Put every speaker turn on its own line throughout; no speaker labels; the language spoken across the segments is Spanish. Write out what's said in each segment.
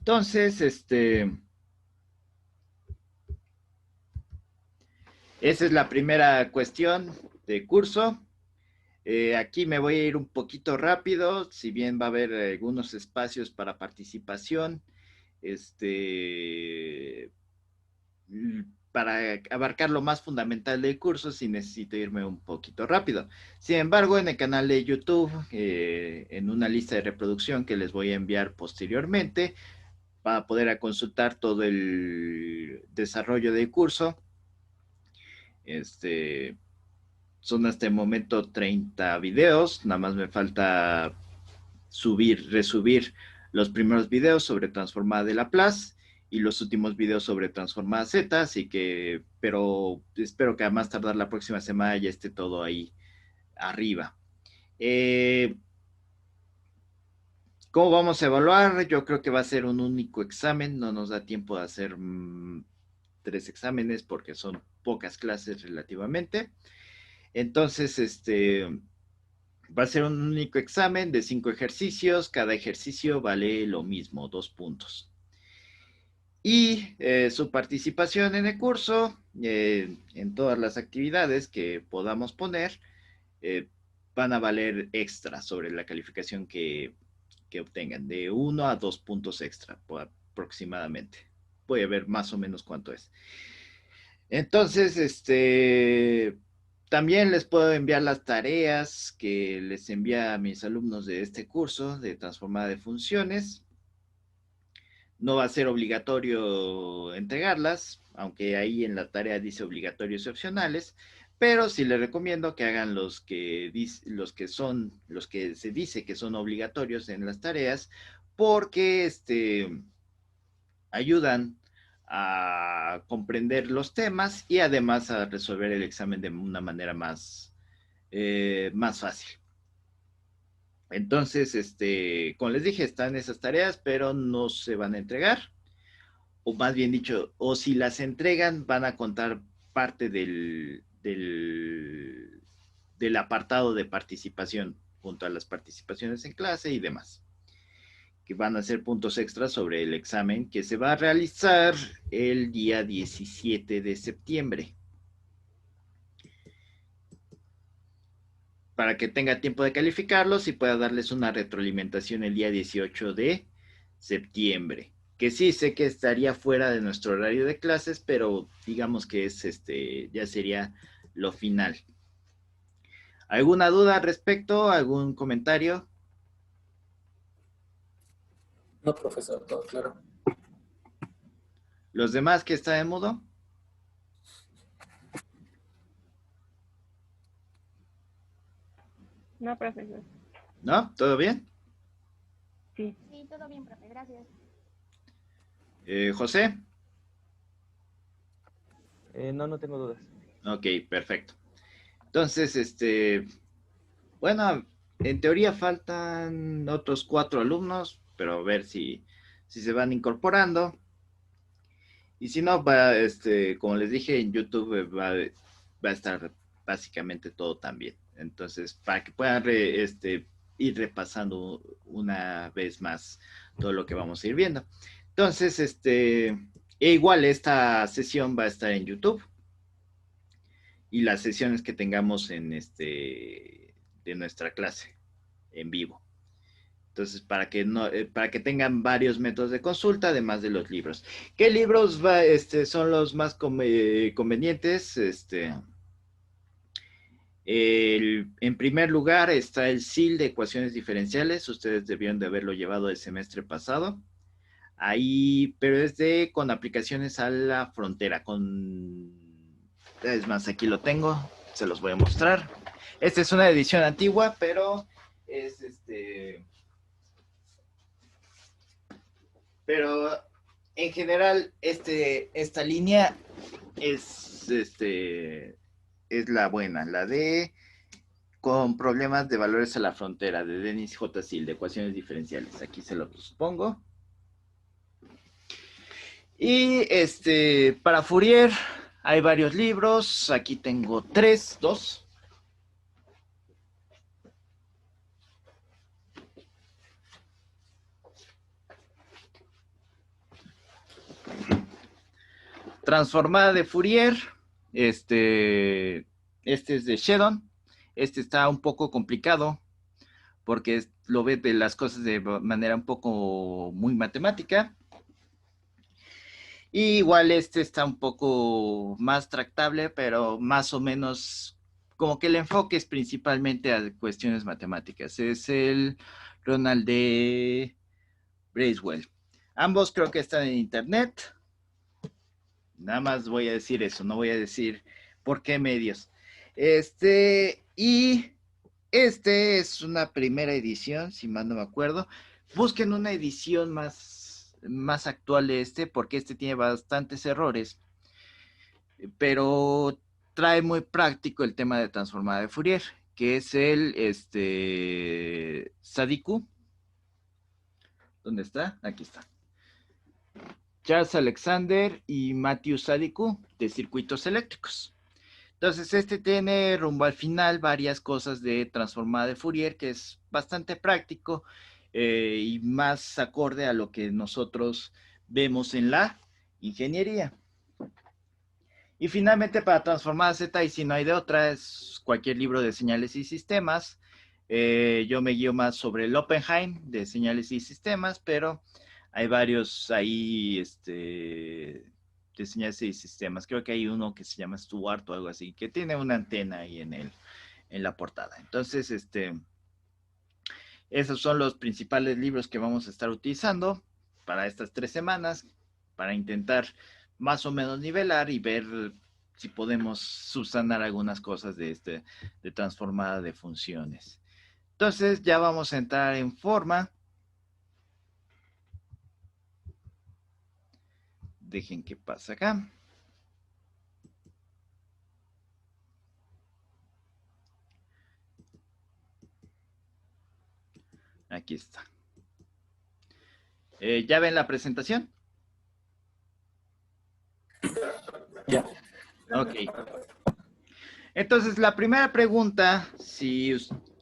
Entonces, esa es la primera cuestión de curso. Aquí me voy a ir un poquito rápido, si bien va a haber algunos espacios para participación, este, para abarcar lo más fundamental del curso, sí necesito irme un poquito rápido. Sin embargo, en el canal de YouTube, en una lista de reproducción que les voy a enviar posteriormente, para poder consultar todo el desarrollo del curso, este, son hasta el momento 30 videos, nada más me falta resubir los primeros videos sobre Transformada de Laplace y los últimos videos sobre Transformada Z, así que, pero espero que a más tardar la próxima semana ya esté todo ahí arriba. ¿Cómo vamos a evaluar? Yo creo que va a ser un único examen, no nos da tiempo de hacer 3 exámenes porque son pocas clases relativamente. Entonces, va a ser un único examen de 5 ejercicios. Cada ejercicio vale lo mismo, 2 puntos. Y su participación en el curso, en todas las actividades que podamos poner, van a valer extra sobre la calificación que obtengan, de 1 a 2 puntos extra aproximadamente. Voy a ver más o menos cuánto es. Entonces, también les puedo enviar las tareas que les envía a mis alumnos de este curso de transformada de funciones. No va a ser obligatorio entregarlas, aunque ahí en la tarea dice obligatorios y opcionales, pero sí les recomiendo que hagan los que se dice que son obligatorios en las tareas, porque ayudan a comprender los temas y además a resolver el examen de una manera más fácil. Entonces, como les dije, están esas tareas, pero no se van a entregar, o más bien dicho, o si las entregan, van a contar parte del apartado de participación, junto a las participaciones en clase y demás, que van a ser puntos extras sobre el examen que se va a realizar el día 17 de septiembre. Para que tenga tiempo de calificarlos y pueda darles una retroalimentación el día 18 de septiembre. Que sí, sé que estaría fuera de nuestro horario de clases, pero digamos que ya sería lo final. ¿Alguna duda al respecto? ¿Algún comentario?
No, profesor, todo claro.
¿Los demás que están en mudo?
No, profesor.
¿No? ¿Todo bien?
Sí.
Sí, todo bien, profe, gracias.
¿José?
No, no tengo dudas.
Ok, perfecto. Entonces, bueno, en teoría faltan otros 4 alumnos, pero a ver si se van incorporando. Y si no, como les dije, en YouTube va a estar básicamente todo también. Entonces, para que puedan ir repasando una vez más todo lo que vamos a ir viendo. Entonces, igual esta sesión va a estar en YouTube y las sesiones que tengamos de nuestra clase en vivo. Entonces, para que tengan varios métodos de consulta, además de los libros. ¿Qué libros son los más convenientes? En primer lugar está el SIL de ecuaciones diferenciales. Ustedes debieron de haberlo llevado el semestre pasado. Ahí, pero es con aplicaciones a la frontera. Es más, aquí lo tengo. Se los voy a mostrar. Esta es una edición antigua, pero es Pero en general, esta línea es, es la buena, la de con problemas de valores a la frontera, de Dennis J. Sil, de ecuaciones diferenciales. Aquí se los pongo. Y para Fourier hay varios libros. Aquí tengo dos. Transformada de Fourier, este es de Shedon. Este está un poco complicado porque lo ve de las cosas de manera un poco muy matemática. Y igual este está un poco más tractable, pero más o menos como que el enfoque es principalmente a cuestiones matemáticas. Es el Ronald D. Bracewell. Ambos creo que están en internet. Nada más voy a decir eso, no voy a decir por qué medios. Y este es una primera edición, si mal no me acuerdo. Busquen una edición más actual de porque este tiene bastantes errores, pero trae muy práctico el tema de transformada de Fourier, que es el Sadiku. ¿Dónde está? Aquí está. Charles Alexander y Matthew Sadiku de circuitos eléctricos. Entonces, este tiene rumbo al final varias cosas de transformada de Fourier, que es bastante práctico y más acorde a lo que nosotros vemos en la ingeniería. Y finalmente, para transformada Z, y si no hay de otra, es cualquier libro de señales y sistemas. Yo me guío más sobre el Oppenheim de señales y sistemas, pero hay varios ahí de señales y sistemas. Creo que hay uno que se llama Stuart o algo así, que tiene una antena ahí en la portada. Entonces, esos son los principales libros que vamos a estar utilizando para estas 3 semanas, para intentar más o menos nivelar y ver si podemos subsanar algunas cosas de transformada de funciones. Entonces, ya vamos a entrar en forma. Dejen que pase acá. Aquí está. ¿Ya ven la presentación?
Ya.
Ok. Entonces, la primera pregunta,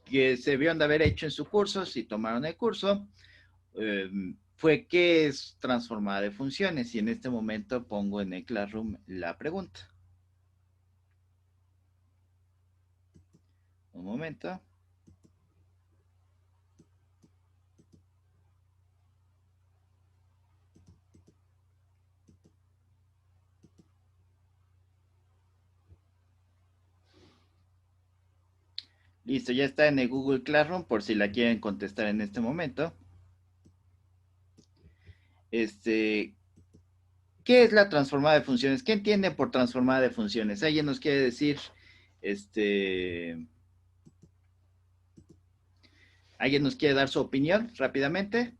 que se vieron de haber hecho en su curso, si tomaron el curso, fue ¿qué es transformada de funciones? Y en este momento pongo en el Classroom la pregunta. Un momento. Listo, ya está en el Google Classroom por si la quieren contestar en este momento. ¿Qué es la transformada de funciones? ¿Qué entienden por transformada de funciones? ¿Alguien nos quiere decir, alguien nos quiere dar su opinión rápidamente?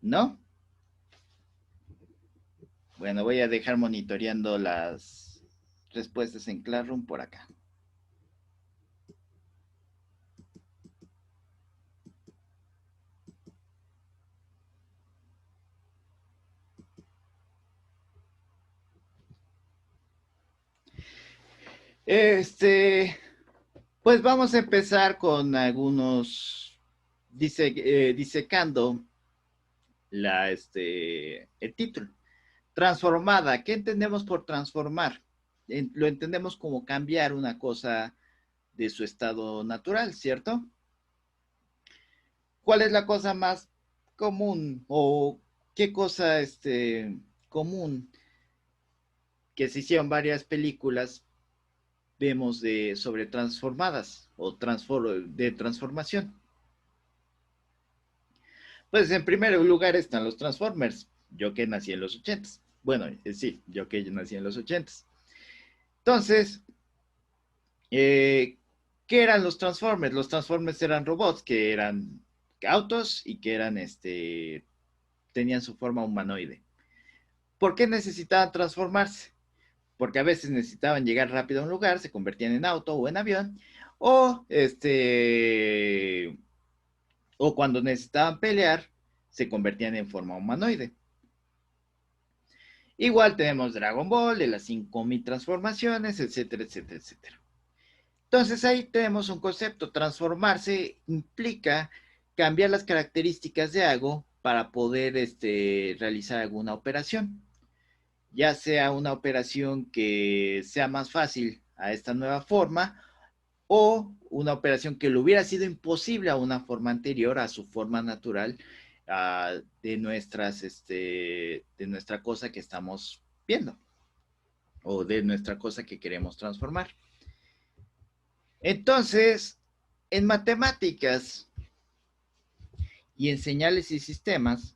¿No? Bueno, voy a dejar monitoreando las respuestas en Classroom por acá. Pues vamos a empezar con algunos disecando el título. Transformada. ¿Qué entendemos por transformar? Lo entendemos como cambiar una cosa de su estado natural, ¿cierto? ¿Cuál es la cosa más común o qué cosa común que se hicieron varias películas vemos sobre transformadas o de transformación? Pues en primer lugar están los Transformers. Yo que nací en los 80s. Bueno, sí, yo que nací en los 80s. Entonces, ¿qué eran los Transformers? Los Transformers eran robots que eran autos y que eran, tenían su forma humanoide. ¿Por qué necesitaban transformarse? Porque a veces necesitaban llegar rápido a un lugar, se convertían en auto o en avión, o o cuando necesitaban pelear, se convertían en forma humanoide. Igual tenemos Dragon Ball, de las 5000 transformaciones, etcétera, etcétera, etcétera. Entonces ahí tenemos un concepto. Transformarse implica cambiar las características de algo para poder realizar alguna operación. Ya sea una operación que sea más fácil a esta nueva forma o una operación que le hubiera sido imposible a una forma anterior, a su forma natural, de nuestra cosa que estamos viendo o de nuestra cosa que queremos transformar. Entonces, en matemáticas y en señales y sistemas,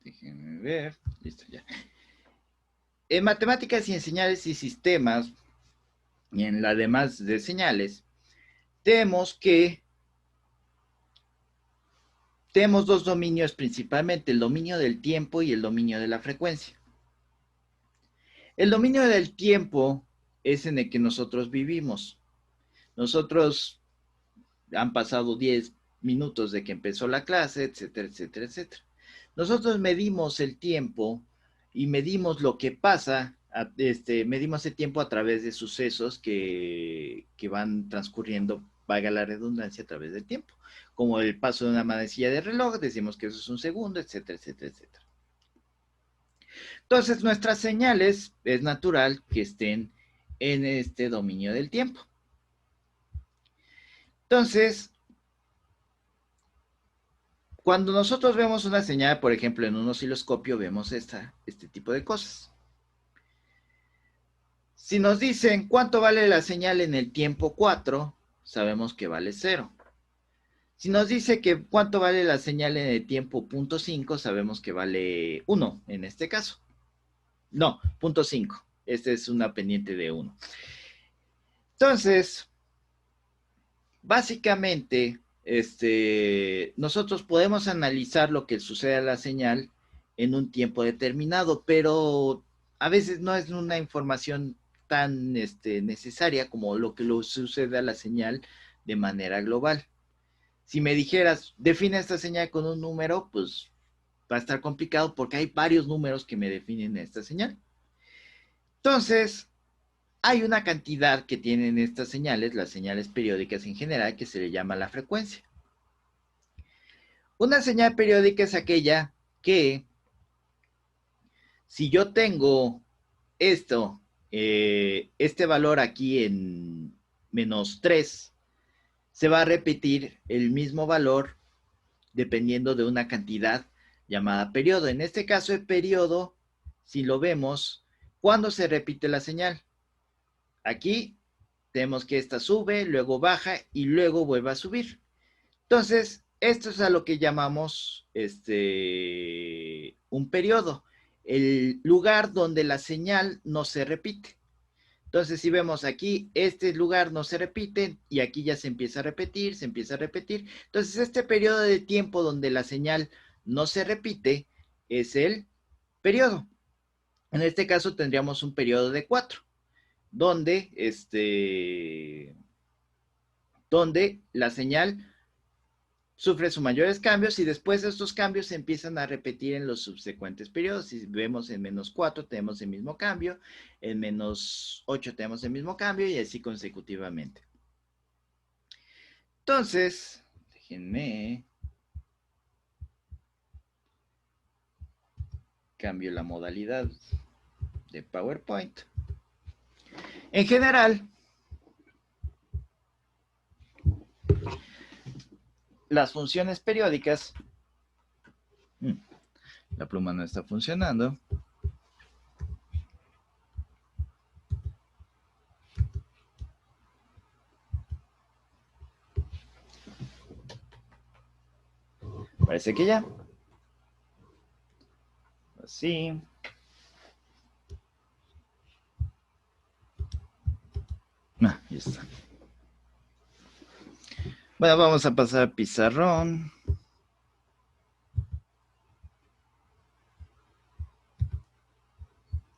déjenme ver, listo ya. En matemáticas y en señales y sistemas, y en la demás de señales, tenemos dos dominios principalmente, el dominio del tiempo y el dominio de la frecuencia. El dominio del tiempo es en el que nosotros vivimos. Nosotros han pasado 10 minutos de que empezó la clase, etcétera, etcétera, etcétera. Nosotros medimos el tiempo y medimos lo que pasa, medimos el tiempo a través de sucesos que van transcurriendo, valga la redundancia, a través del tiempo. Como el paso de una manecilla de reloj, decimos que eso es un segundo, etcétera, etcétera, etcétera. Entonces, nuestras señales es natural que estén en este dominio del tiempo. Entonces, cuando nosotros vemos una señal, por ejemplo, en un osciloscopio, vemos este tipo de cosas. Si nos dicen cuánto vale la señal en el tiempo 4, sabemos que vale 0. Si nos dice que cuánto vale la señal en el tiempo 0.5, sabemos que vale 1 en este caso. No, 0.5. Esta es una pendiente de 1. Entonces, básicamente, nosotros podemos analizar lo que sucede a la señal en un tiempo determinado, pero a veces no es una información tan necesaria como lo que sucede a la señal de manera global. Si me dijeras, define esta señal con un número, pues va a estar complicado porque hay varios números que me definen esta señal. Entonces, hay una cantidad que tienen estas señales, las señales periódicas en general, que se le llama la frecuencia. Una señal periódica es aquella que, si yo tengo este valor aquí en -3, se va a repetir el mismo valor dependiendo de una cantidad llamada periodo. En este caso, el periodo, si lo vemos, ¿cuándo se repite la señal? Aquí tenemos que esta sube, luego baja y luego vuelve a subir. Entonces, esto es a lo que llamamos un periodo, el lugar donde la señal no se repite. Entonces, si vemos aquí, este lugar no se repite y aquí ya se empieza a repetir, se empieza a repetir. Entonces, este periodo de tiempo donde la señal no se repite es el periodo. En este caso tendríamos un periodo de 4, donde la señal sufre sus mayores cambios y después estos cambios se empiezan a repetir en los subsecuentes periodos. Si vemos en -4 tenemos el mismo cambio, en -8 tenemos el mismo cambio y así consecutivamente. Entonces, déjenme cambio la modalidad de PowerPoint. En general, las funciones periódicas, la pluma no está funcionando. Parece que ya. Así. Ah, ya está. Bueno, vamos a pasar a pizarrón.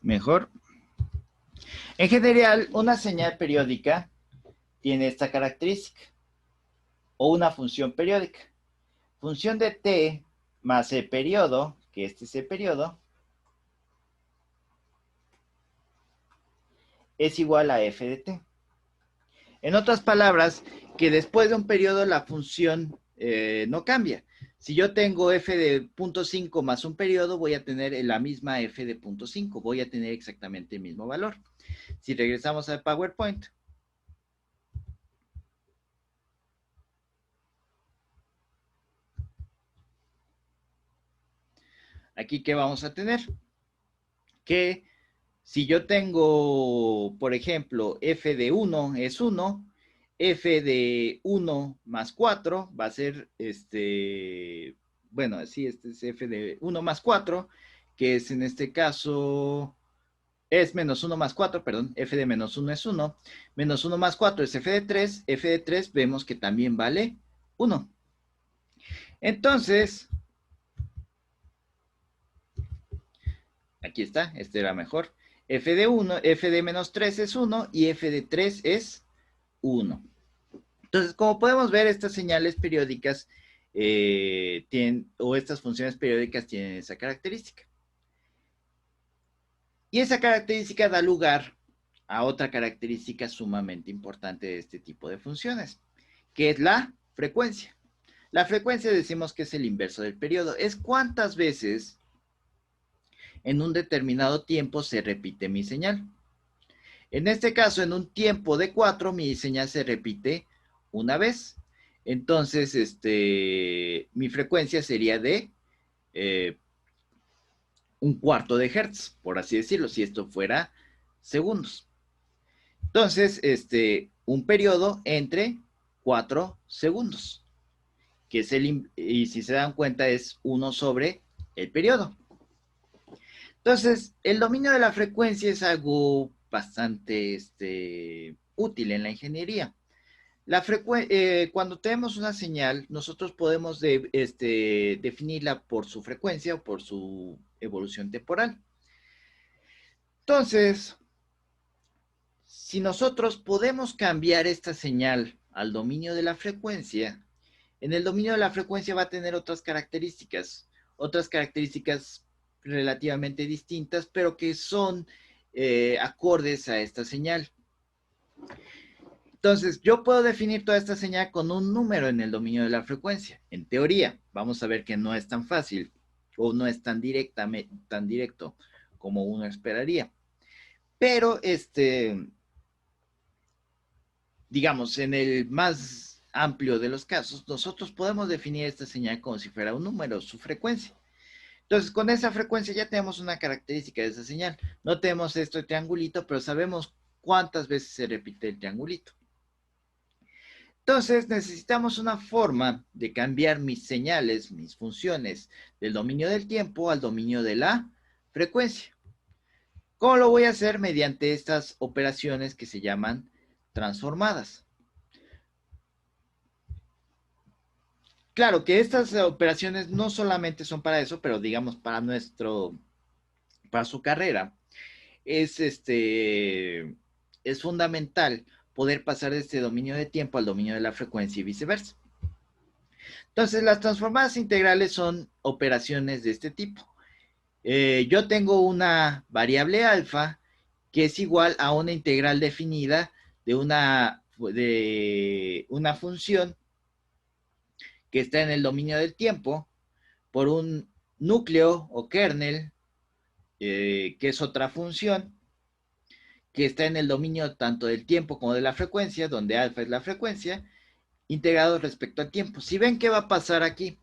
Mejor. En general, una señal periódica tiene esta característica, o una función periódica. Función de t más el periodo, que este es el periodo, es igual a f de t. En otras palabras, que después de un periodo la función no cambia. Si yo tengo f de 0.5 más un periodo, voy a tener la misma f de 0.5. Voy a tener exactamente el mismo valor. Si regresamos al PowerPoint. Aquí, ¿qué vamos a tener? Que si yo tengo, por ejemplo, f de 1 es 1, f de 1 más 4 va a ser, bueno, así, este es f de 1 más 4, que es en este caso, es menos 1 más 4, perdón, f de menos 1 es 1, menos 1 más 4 es f de 3 vemos que también vale 1. Entonces, aquí está, este era mejor. F de 1, f de menos 3 es 1 y f de 3 es 1. Entonces, como podemos ver, estas señales periódicas o estas funciones periódicas tienen esa característica. Y esa característica da lugar a otra característica sumamente importante de este tipo de funciones, que es la frecuencia. La frecuencia decimos que es el inverso del periodo. Es cuántas veces en un determinado tiempo se repite mi señal. En este caso, en un tiempo de 4, mi señal se repite una vez. Entonces, mi frecuencia sería de 1/4 de hertz, por así decirlo, si esto fuera segundos. Entonces, un periodo entre 4 segundos, que es y si se dan cuenta, es 1 sobre el periodo. Entonces, el dominio de la frecuencia es algo bastante útil en la ingeniería. Cuando tenemos una señal, nosotros podemos definirla por su frecuencia o por su evolución temporal. Entonces, si nosotros podemos cambiar esta señal al dominio de la frecuencia, en el dominio de la frecuencia va a tener otras características relativamente distintas, pero que son acordes a esta señal. Entonces, yo puedo definir toda esta señal con un número en el dominio de la frecuencia. En teoría, vamos a ver que no es tan fácil o no es tan directo como uno esperaría. Pero, digamos, en el más amplio de los casos, nosotros podemos definir esta señal como si fuera un número, su frecuencia. Entonces, con esa frecuencia ya tenemos una característica de esa señal. No tenemos este triangulito, pero sabemos cuántas veces se repite el triangulito. Entonces, necesitamos una forma de cambiar mis señales, mis funciones, del dominio del tiempo al dominio de la frecuencia. ¿Cómo lo voy a hacer? Mediante estas operaciones que se llaman transformadas. Claro que estas operaciones no solamente son para eso, pero digamos para su carrera, es fundamental poder pasar de este dominio de tiempo al dominio de la frecuencia y viceversa. Entonces, las transformadas integrales son operaciones de este tipo. Yo tengo una variable alfa que es igual a una integral definida de una función que está en el dominio del tiempo por un núcleo o kernel, que es otra función, que está en el dominio tanto del tiempo como de la frecuencia, donde alfa es la frecuencia, integrado respecto al tiempo. Si ven qué va a pasar aquí,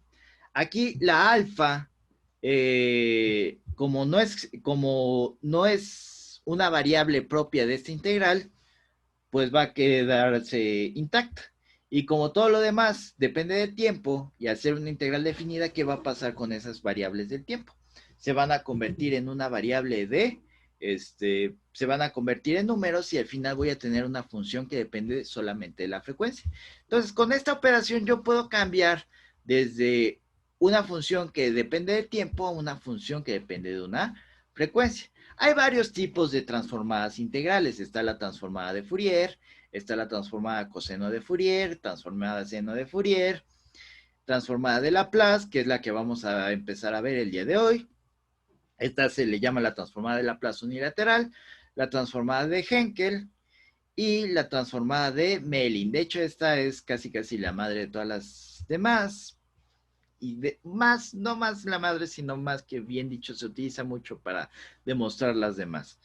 aquí la alfa, como no es una variable propia de esta integral, pues va a quedarse intacta. Y como todo lo demás depende del tiempo, y al ser una integral definida, ¿qué va a pasar con esas variables del tiempo? Se van a convertir en una variable se van a convertir en números y al final voy a tener una función que depende solamente de la frecuencia. Entonces, con esta operación yo puedo cambiar desde una función que depende del tiempo a una función que depende de una frecuencia. Hay varios tipos de transformadas integrales. Está la transformada de Fourier, está la transformada coseno de Fourier, transformada seno de Fourier, transformada de Laplace, que es la que vamos a empezar a ver el día de hoy. Esta se le llama la transformada de Laplace unilateral, la transformada de Henkel y la transformada de Mellin. De hecho, esta es casi la madre de todas las demás. Y más, no más la madre, sino más que bien dicho, se utiliza mucho para demostrar las demás.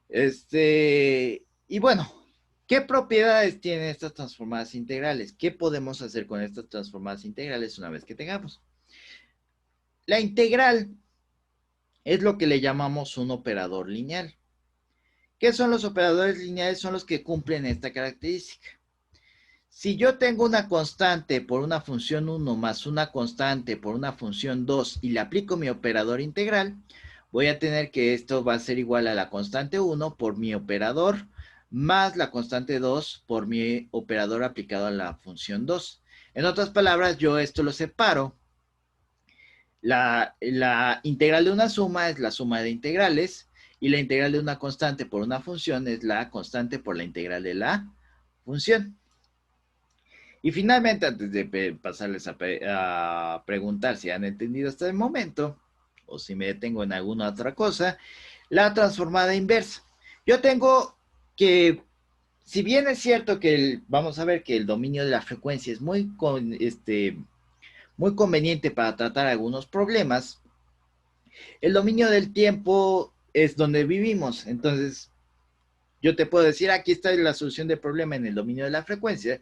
Y bueno, ¿qué propiedades tienen estas transformadas integrales? ¿Qué podemos hacer con estas transformadas integrales una vez que tengamos? La integral es lo que le llamamos un operador lineal. ¿Qué son los operadores lineales? Son los que cumplen esta característica. Si yo tengo una constante por una función 1 más una constante por una función 2 y le aplico mi operador integral, voy a tener que esto va a ser igual a la constante 1 por mi operador más la constante 2 por mi operador aplicado a la función 2. En otras palabras, yo esto lo separo. La integral de una suma es la suma de integrales y la integral de una constante por una función es la constante por la integral de la función. Y finalmente, antes de pasarles a preguntar si han entendido hasta el momento, o si me detengo en alguna otra cosa, la transformada inversa. Yo tengo que, si bien es cierto que vamos a ver que el dominio de la frecuencia es muy conveniente para tratar algunos problemas, el dominio del tiempo es donde vivimos. Entonces, yo te puedo decir, aquí está la solución del problema en el dominio de la frecuencia,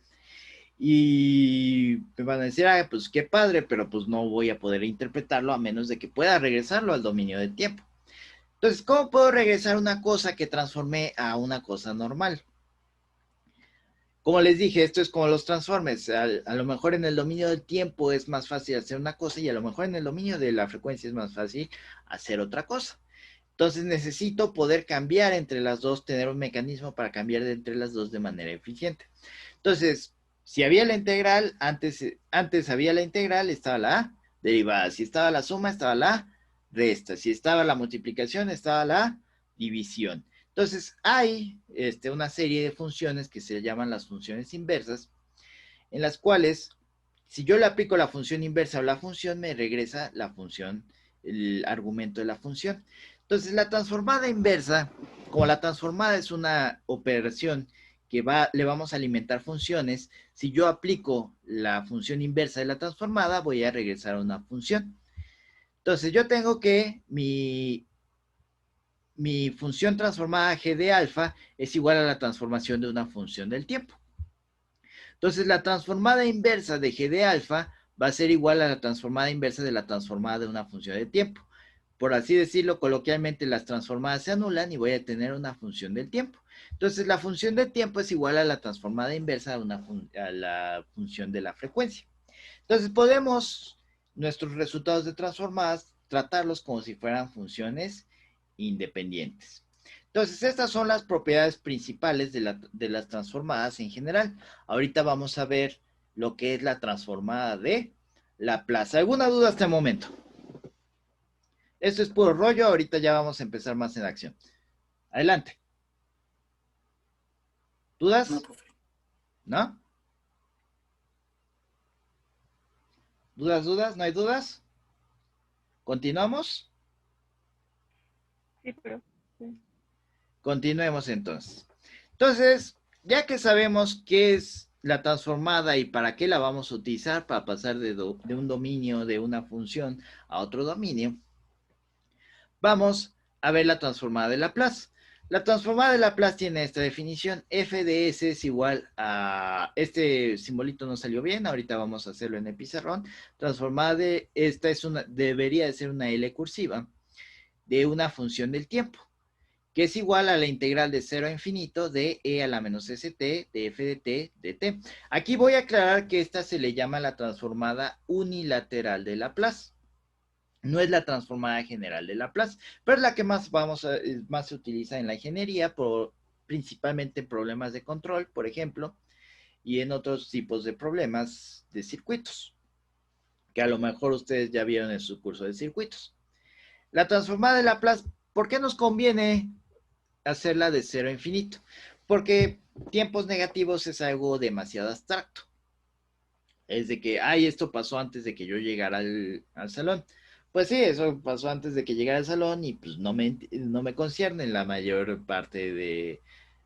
y me van a decir, pues qué padre, pero pues no voy a poder interpretarlo a menos de que pueda regresarlo al dominio del tiempo. Entonces, ¿cómo puedo regresar una cosa que transformé a una cosa normal? Como les dije, esto es como los transformes. A lo mejor en el dominio del tiempo es más fácil hacer una cosa y a lo mejor en el dominio de la frecuencia es más fácil hacer otra cosa. Entonces necesito poder cambiar entre las dos, tener un mecanismo para cambiar entre las dos de manera eficiente. Entonces, si había la integral, antes había la integral, estaba la derivada. Si estaba la suma, estaba la resta. Si estaba la multiplicación, estaba la división. Entonces, hay una serie de funciones que se llaman las funciones inversas, en las cuales, si yo le aplico la función inversa a la función, me regresa la función, el argumento de la función. Entonces, la transformada inversa, como la transformada es una operación que le vamos a alimentar funciones, si yo aplico la función inversa de la transformada, voy a regresar a una función. Entonces, yo tengo que mi función transformada g de alfa es igual a la transformación de una función del tiempo. Entonces, la transformada inversa de g de alfa va a ser igual a la transformada inversa de la transformada de una función de tiempo. Por así decirlo, coloquialmente las transformadas se anulan y voy a tener una función del tiempo. Entonces, la función del tiempo es igual a la transformada inversa a la función de la frecuencia. Entonces, podemos, nuestros resultados de transformadas, tratarlos como si fueran funciones independientes. Entonces, estas son las propiedades principales de las transformadas en general. Ahorita vamos a ver lo que es la transformada de Laplace. ¿Alguna duda hasta el momento? Esto es puro rollo, ahorita ya vamos a empezar más en acción. Adelante. ¿Dudas?
No, profe.
¿No? ¿Dudas? ¿No hay dudas? ¿Continuamos?
Sí, pero sí.
Continuemos entonces. Entonces, ya que sabemos qué es la transformada y para qué la vamos a utilizar para pasar de un dominio de una función a otro dominio, vamos a ver la transformada de Laplace. La transformada de Laplace tiene esta definición: f de s es igual a... Este simbolito no salió bien, ahorita vamos a hacerlo en el pizarrón. Transformada de... Esta debería de ser una L cursiva de una función del tiempo, que es igual a la integral de 0 a infinito de e a la menos st de f de t de t. Aquí voy a aclarar que esta se le llama la transformada unilateral de Laplace. No es la transformada general de Laplace, pero es la que más se utiliza en la ingeniería, principalmente en problemas de control, por ejemplo, y en otros tipos de problemas de circuitos, que a lo mejor ustedes ya vieron en su curso de circuitos. La transformada de Laplace ¿por qué nos conviene hacerla de 0 a infinito? Porque tiempos negativos es algo demasiado abstracto. Es de que, ay, esto pasó antes de que yo llegara al salón. Pues sí, eso pasó antes de que llegara al salón y pues no me concierne la mayor parte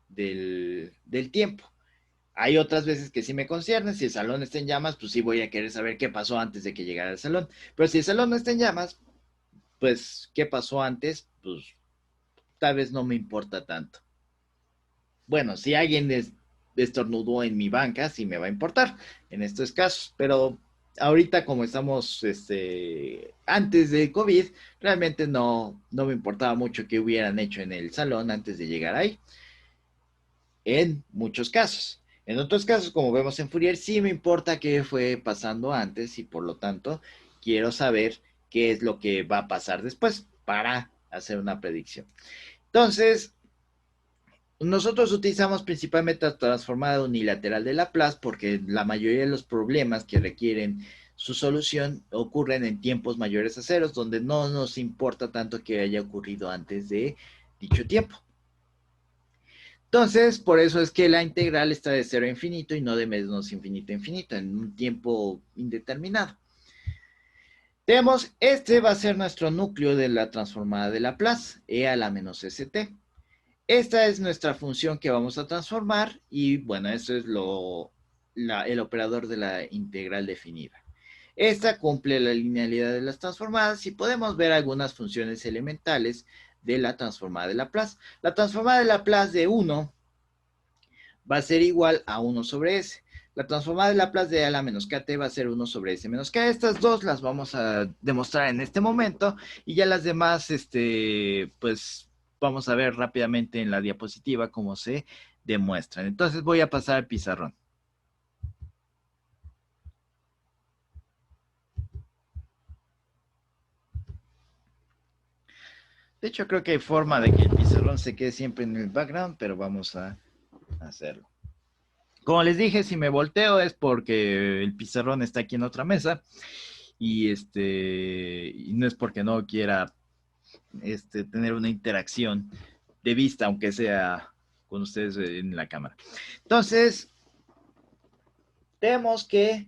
del tiempo. Hay otras veces que sí me concierne. Si el salón está en llamas, pues sí voy a querer saber qué pasó antes de que llegara al salón. Pero si el salón no está en llamas, pues qué pasó antes, pues tal vez no me importa tanto. Bueno, si alguien estornudó en mi banca, sí me va a importar en estos casos, pero ahorita como estamos antes del COVID, realmente no me importaba mucho qué hubieran hecho en el salón antes de llegar ahí, en muchos casos. En otros casos, como vemos en Fourier, sí me importa qué fue pasando antes y por lo tanto quiero saber qué es lo que va a pasar después para hacer una predicción. Entonces, nosotros utilizamos principalmente la transformada unilateral de Laplace porque la mayoría de los problemas que requieren su solución ocurren en tiempos mayores a ceros, donde no nos importa tanto que haya ocurrido antes de dicho tiempo. Entonces, por eso es que la integral está de 0 a infinito y no de menos infinito a infinito, en un tiempo indeterminado. Tenemos, este va a ser nuestro núcleo de la transformada de Laplace, e a la menos st. Esta es nuestra función que vamos a transformar y bueno, eso es el operador de la integral definida. Esta cumple la linealidad de las transformadas y podemos ver algunas funciones elementales de la transformada de Laplace. La transformada de Laplace de 1 va a ser igual a 1 sobre s. La transformada de Laplace de a la menos kt va a ser 1 sobre s menos k. Estas dos las vamos a demostrar en este momento y ya las demás, pues vamos a ver rápidamente en la diapositiva cómo se demuestran. Entonces voy a pasar al pizarrón. De hecho, creo que hay forma de que el pizarrón se quede siempre en el background, pero vamos a hacerlo. Como les dije, si me volteo es porque el pizarrón está aquí en otra mesa y y no es porque no quiera tener una interacción de vista, aunque sea con ustedes en la cámara. Entonces, tenemos que,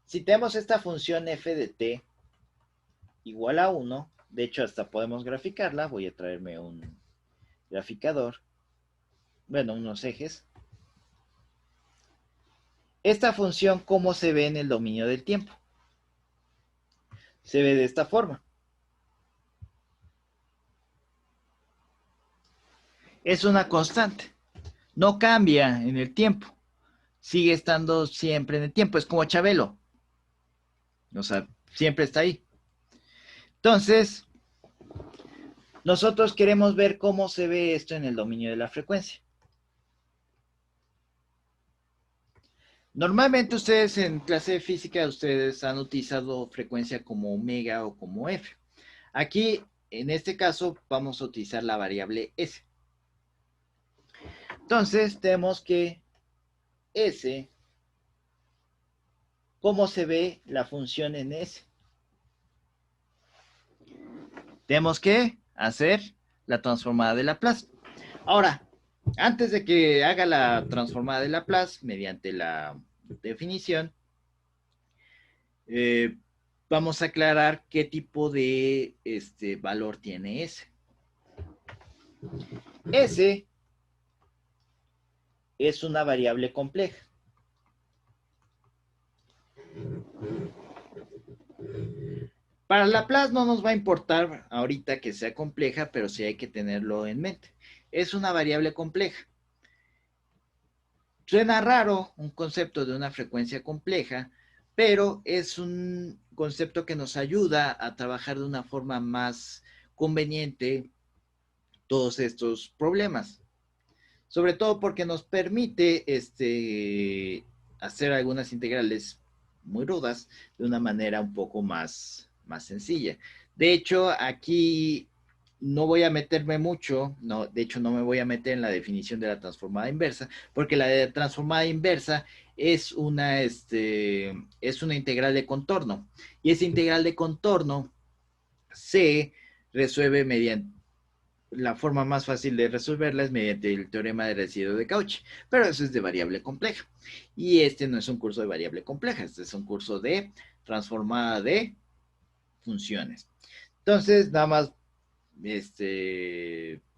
si tenemos esta función f de t igual a 1, de hecho hasta podemos graficarla, voy a traerme un graficador, bueno, unos ejes. Esta función, ¿cómo se ve en el dominio del tiempo? Se ve de esta forma. Es una constante. No cambia en el tiempo. Sigue estando siempre en el tiempo. Es como Chabelo. O sea, siempre está ahí. Entonces, nosotros queremos ver cómo se ve esto en el dominio de la frecuencia. Normalmente ustedes en clase de física, ustedes han utilizado frecuencia como omega o como f. Aquí, en este caso, vamos a utilizar la variable s. Entonces, tenemos que s, ¿cómo se ve la función en s? Tenemos que hacer la transformada de Laplace. Ahora, antes de que haga la transformada de Laplace, mediante la definición, vamos a aclarar qué tipo de valor tiene S. S es una variable compleja. Para Laplace no nos va a importar ahorita que sea compleja, pero sí hay que tenerlo en mente. Es una variable compleja. Suena raro un concepto de una frecuencia compleja, pero es un concepto que nos ayuda a trabajar de una forma más conveniente todos estos problemas. Sobre todo porque nos permite hacer algunas integrales muy rudas de una manera un poco más sencilla. De hecho, aquí no voy a meterme mucho, no, de hecho no me voy a meter en la definición de la transformada inversa, porque la de transformada inversa es una integral de contorno. Y esa integral de contorno se resuelve mediante la forma más fácil de resolverla es mediante el teorema de residuo de Cauchy, pero eso es de variable compleja. Y este no es un curso de variable compleja, este es un curso de transformada de funciones. Entonces, nada más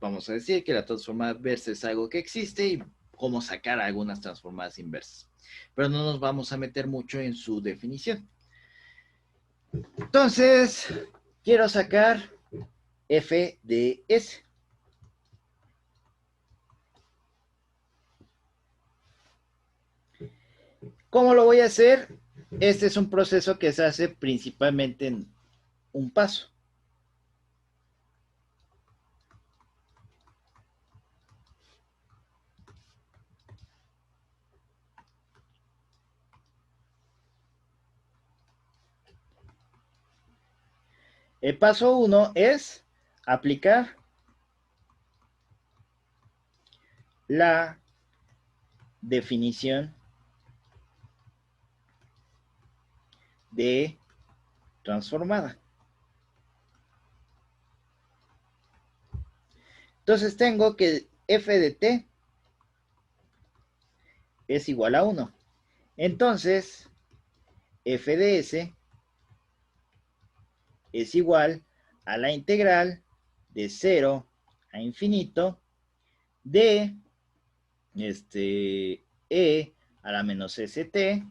vamos a decir que la transformada adversa es algo que existe y cómo sacar algunas transformadas inversas. Pero no nos vamos a meter mucho en su definición. Entonces, quiero sacar f de s. ¿Cómo lo voy a hacer? Este es un proceso que se hace principalmente en un paso. El paso 1 es aplicar la definición de transformada. Entonces tengo que f de t es igual a 1. Entonces, f de s es igual a la integral de 0 a infinito de e a la menos st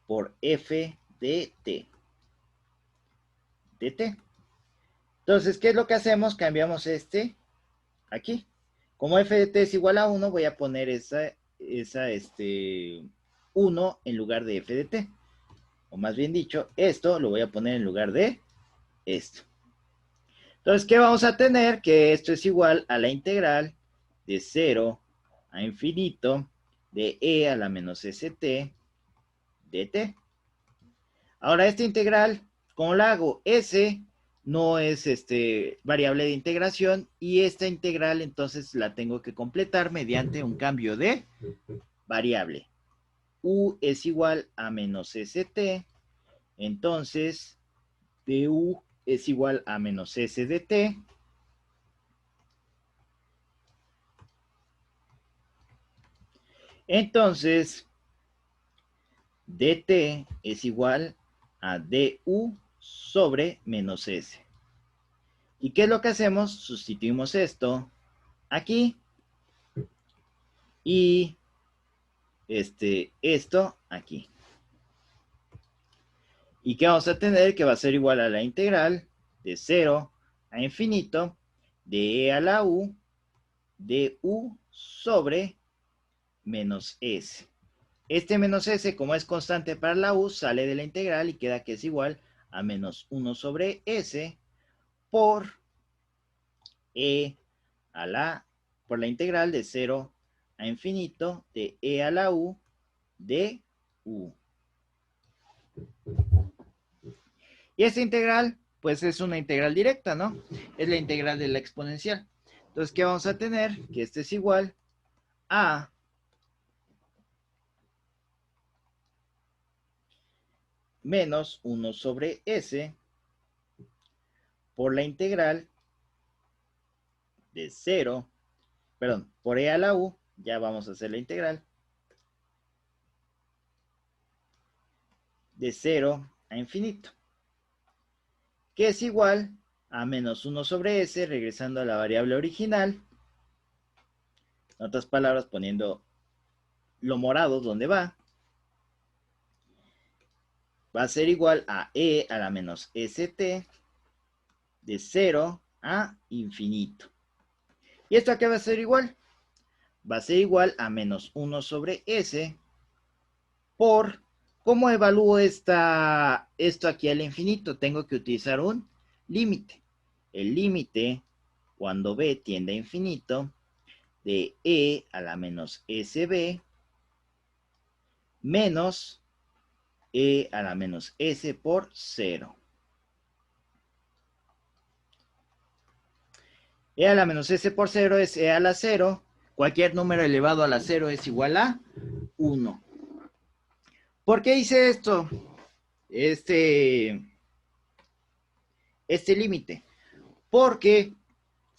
por f de t. Entonces, ¿qué es lo que hacemos? Cambiamos aquí. Como f de t es igual a 1, voy a poner esa 1 en lugar de f de t. O más bien dicho, esto lo voy a poner en lugar de esto. Entonces, ¿qué vamos a tener? Que esto es igual a la integral de 0 a infinito de e a la menos st dt. Ahora, esta integral, ¿cómo la hago? S no es variable de integración y esta integral entonces la tengo que completar mediante un cambio de variable. U es igual a menos st, entonces du es igual a menos s de t. Entonces, dt es igual a du sobre menos s. ¿Y qué es lo que hacemos? Sustituimos esto aquí y esto aquí. ¿Y qué vamos a tener? Que va a ser igual a la integral de 0 a infinito de e a la u de u sobre menos s. Este menos s, como es constante para la u, sale de la integral y queda que es igual a menos 1 sobre s por por la integral de 0 a infinito de e a la u de u. Y esta integral, pues es una integral directa, ¿no? Es la integral de la exponencial. Entonces, ¿qué vamos a tener? Que este es igual a menos 1 sobre s por la integral de 0, perdón, por e a la u, ya vamos a hacer la integral, de 0 a infinito, que es igual a menos 1 sobre s, regresando a la variable original, en otras palabras, poniendo lo morado donde va a ser igual a e a la menos st de 0 a infinito. ¿Y esto a qué va a ser igual? Va a ser igual a menos 1 sobre s por, ¿cómo evalúo esto aquí al infinito? Tengo que utilizar un límite. El límite, cuando b tiende a infinito, de e a la menos sb menos e a la menos s por 0. E a la menos s por 0 es e a la 0. Cualquier número elevado a la 0 es igual a 1. ¿Por qué hice esto? Este límite. Porque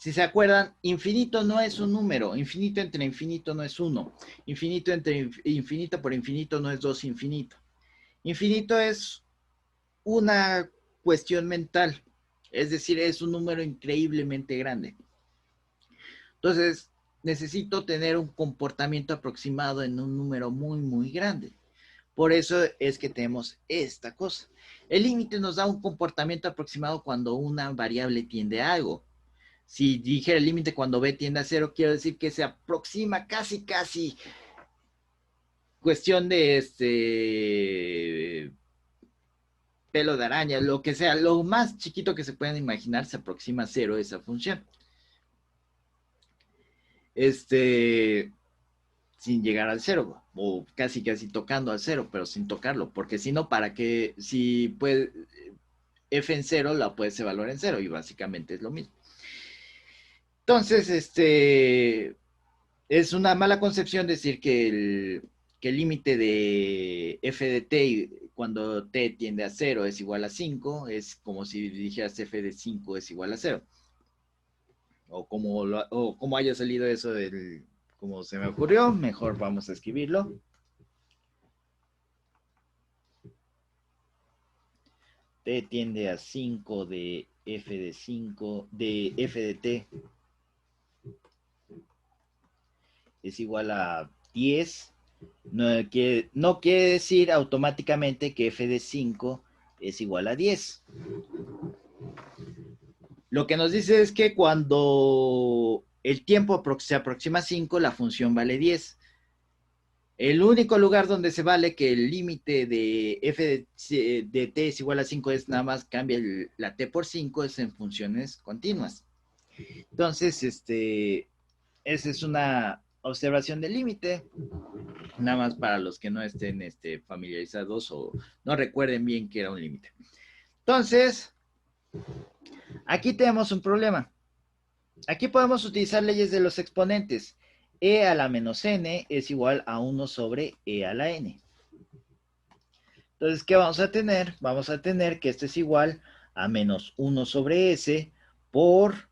Si se acuerdan, infinito no es un número. Infinito entre infinito no es 1. Infinito entre infinito por infinito no es 2 infinito. Infinito es una cuestión mental. Es decir, es un número increíblemente grande. Entonces, necesito tener un comportamiento aproximado en un número muy, muy grande. Por eso es que tenemos esta cosa. El límite nos da un comportamiento aproximado cuando una variable tiende a algo. Si dijera el límite cuando b tiende a 0, quiero decir que se aproxima casi, cuestión de pelo de araña, lo que sea, lo más chiquito que se puedan imaginar se aproxima a 0 esa función. Sin llegar al 0, o casi tocando al 0, pero sin tocarlo, porque si no, ¿para qué? Si puede, f en 0 la puedes evaluar en 0, y básicamente es lo mismo. Entonces, es una mala concepción decir que el límite de f de t cuando t tiende a 0 es igual a 5, es como si dijeras f de 5 es igual a 0. O como haya salido eso como se me ocurrió, mejor vamos a escribirlo. T tiende a 5 de f de 5 de f de t es igual a 10. No quiere decir automáticamente que f de 5 es igual a 10. Lo que nos dice es que cuando el tiempo se aproxima a 5, la función vale 10. El único lugar donde se vale que el límite de f de t es igual a 5 es nada más cambia la t por 5, es en funciones continuas. Entonces, esa es una observación del límite, nada más para los que no estén familiarizados o no recuerden bien que era un límite. Entonces, aquí tenemos un problema. Aquí podemos utilizar leyes de los exponentes. E a la menos n es igual a 1 sobre e a la n. Entonces, ¿qué vamos a tener? Vamos a tener que esto es igual a menos 1 sobre s por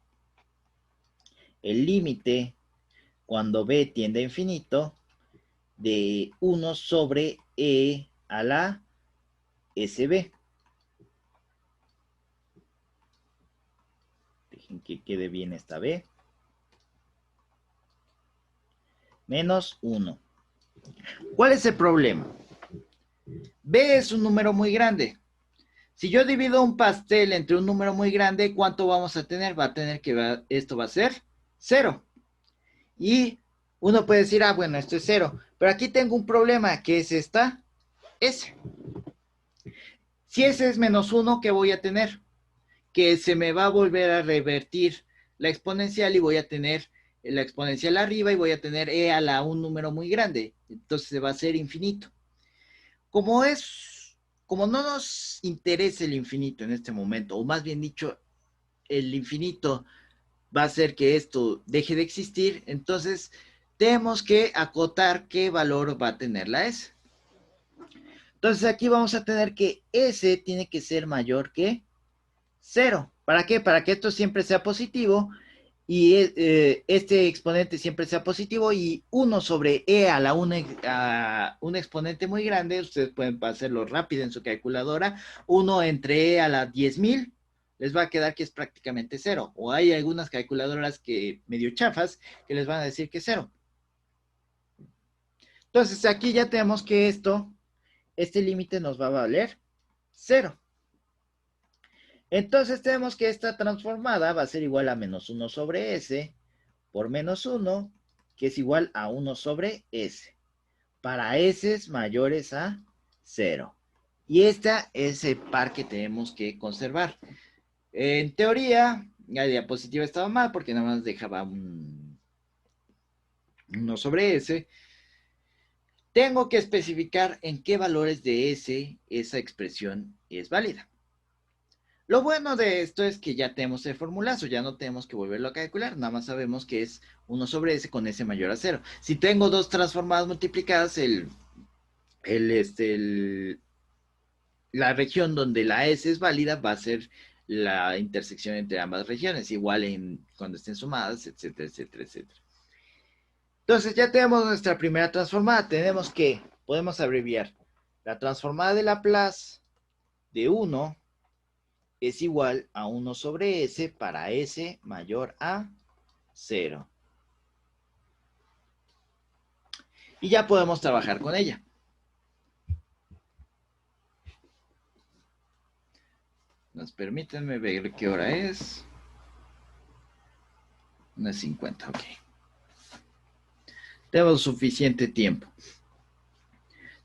el límite cuando b tiende a infinito de 1 sobre e a la sb. Dejen que quede bien esta b. Menos 1. ¿Cuál es el problema? B es un número muy grande. Si yo divido un pastel entre un número muy grande, ¿cuánto vamos a tener? Va a tener que esto va a ser 0. Y uno puede decir, bueno, esto es 0. Pero aquí tengo un problema, que es esta S. Si S es menos 1, ¿qué voy a tener? Que se me va a volver a revertir la exponencial y voy a tener la exponencial arriba y voy a tener e a la un número muy grande. Entonces se va a hacer infinito. Como no nos interesa el infinito en este momento, o más bien dicho, el infinito va a hacer que esto deje de existir, entonces tenemos que acotar qué valor va a tener la S. Entonces aquí vamos a tener que S tiene que ser mayor que 0. ¿Para qué? Para que esto siempre sea positivo y este exponente siempre sea positivo y 1 sobre e a la un exponente muy grande, ustedes pueden hacerlo rápido en su calculadora, 1 entre e a la 10.000, les va a quedar que es prácticamente 0. O hay algunas calculadoras que medio chafas que les van a decir que es 0. Entonces aquí ya tenemos que este límite nos va a valer 0. Entonces tenemos que esta transformada va a ser igual a menos 1 sobre s por menos 1, que es igual a 1 sobre s, para s mayores a 0. Y esta es el par que tenemos que conservar. En teoría, la diapositiva estaba mal porque nada más dejaba 1 sobre s. Tengo que especificar en qué valores de s esa expresión es válida. Lo bueno de esto es que ya tenemos el formulazo, ya no tenemos que volverlo a calcular, nada más sabemos que es 1 sobre s con s mayor a 0. Si tengo dos transformadas multiplicadas, la región donde la s es válida va a ser la intersección entre ambas regiones, igual cuando estén sumadas, etcétera, etcétera, etcétera. Entonces ya tenemos nuestra primera transformada. Podemos abreviar. La transformada de Laplace de 1 es igual a 1 sobre S para S mayor a 0. Y ya podemos trabajar con ella. Permítanme ver qué hora es. 1:50, ok. Tenemos suficiente tiempo.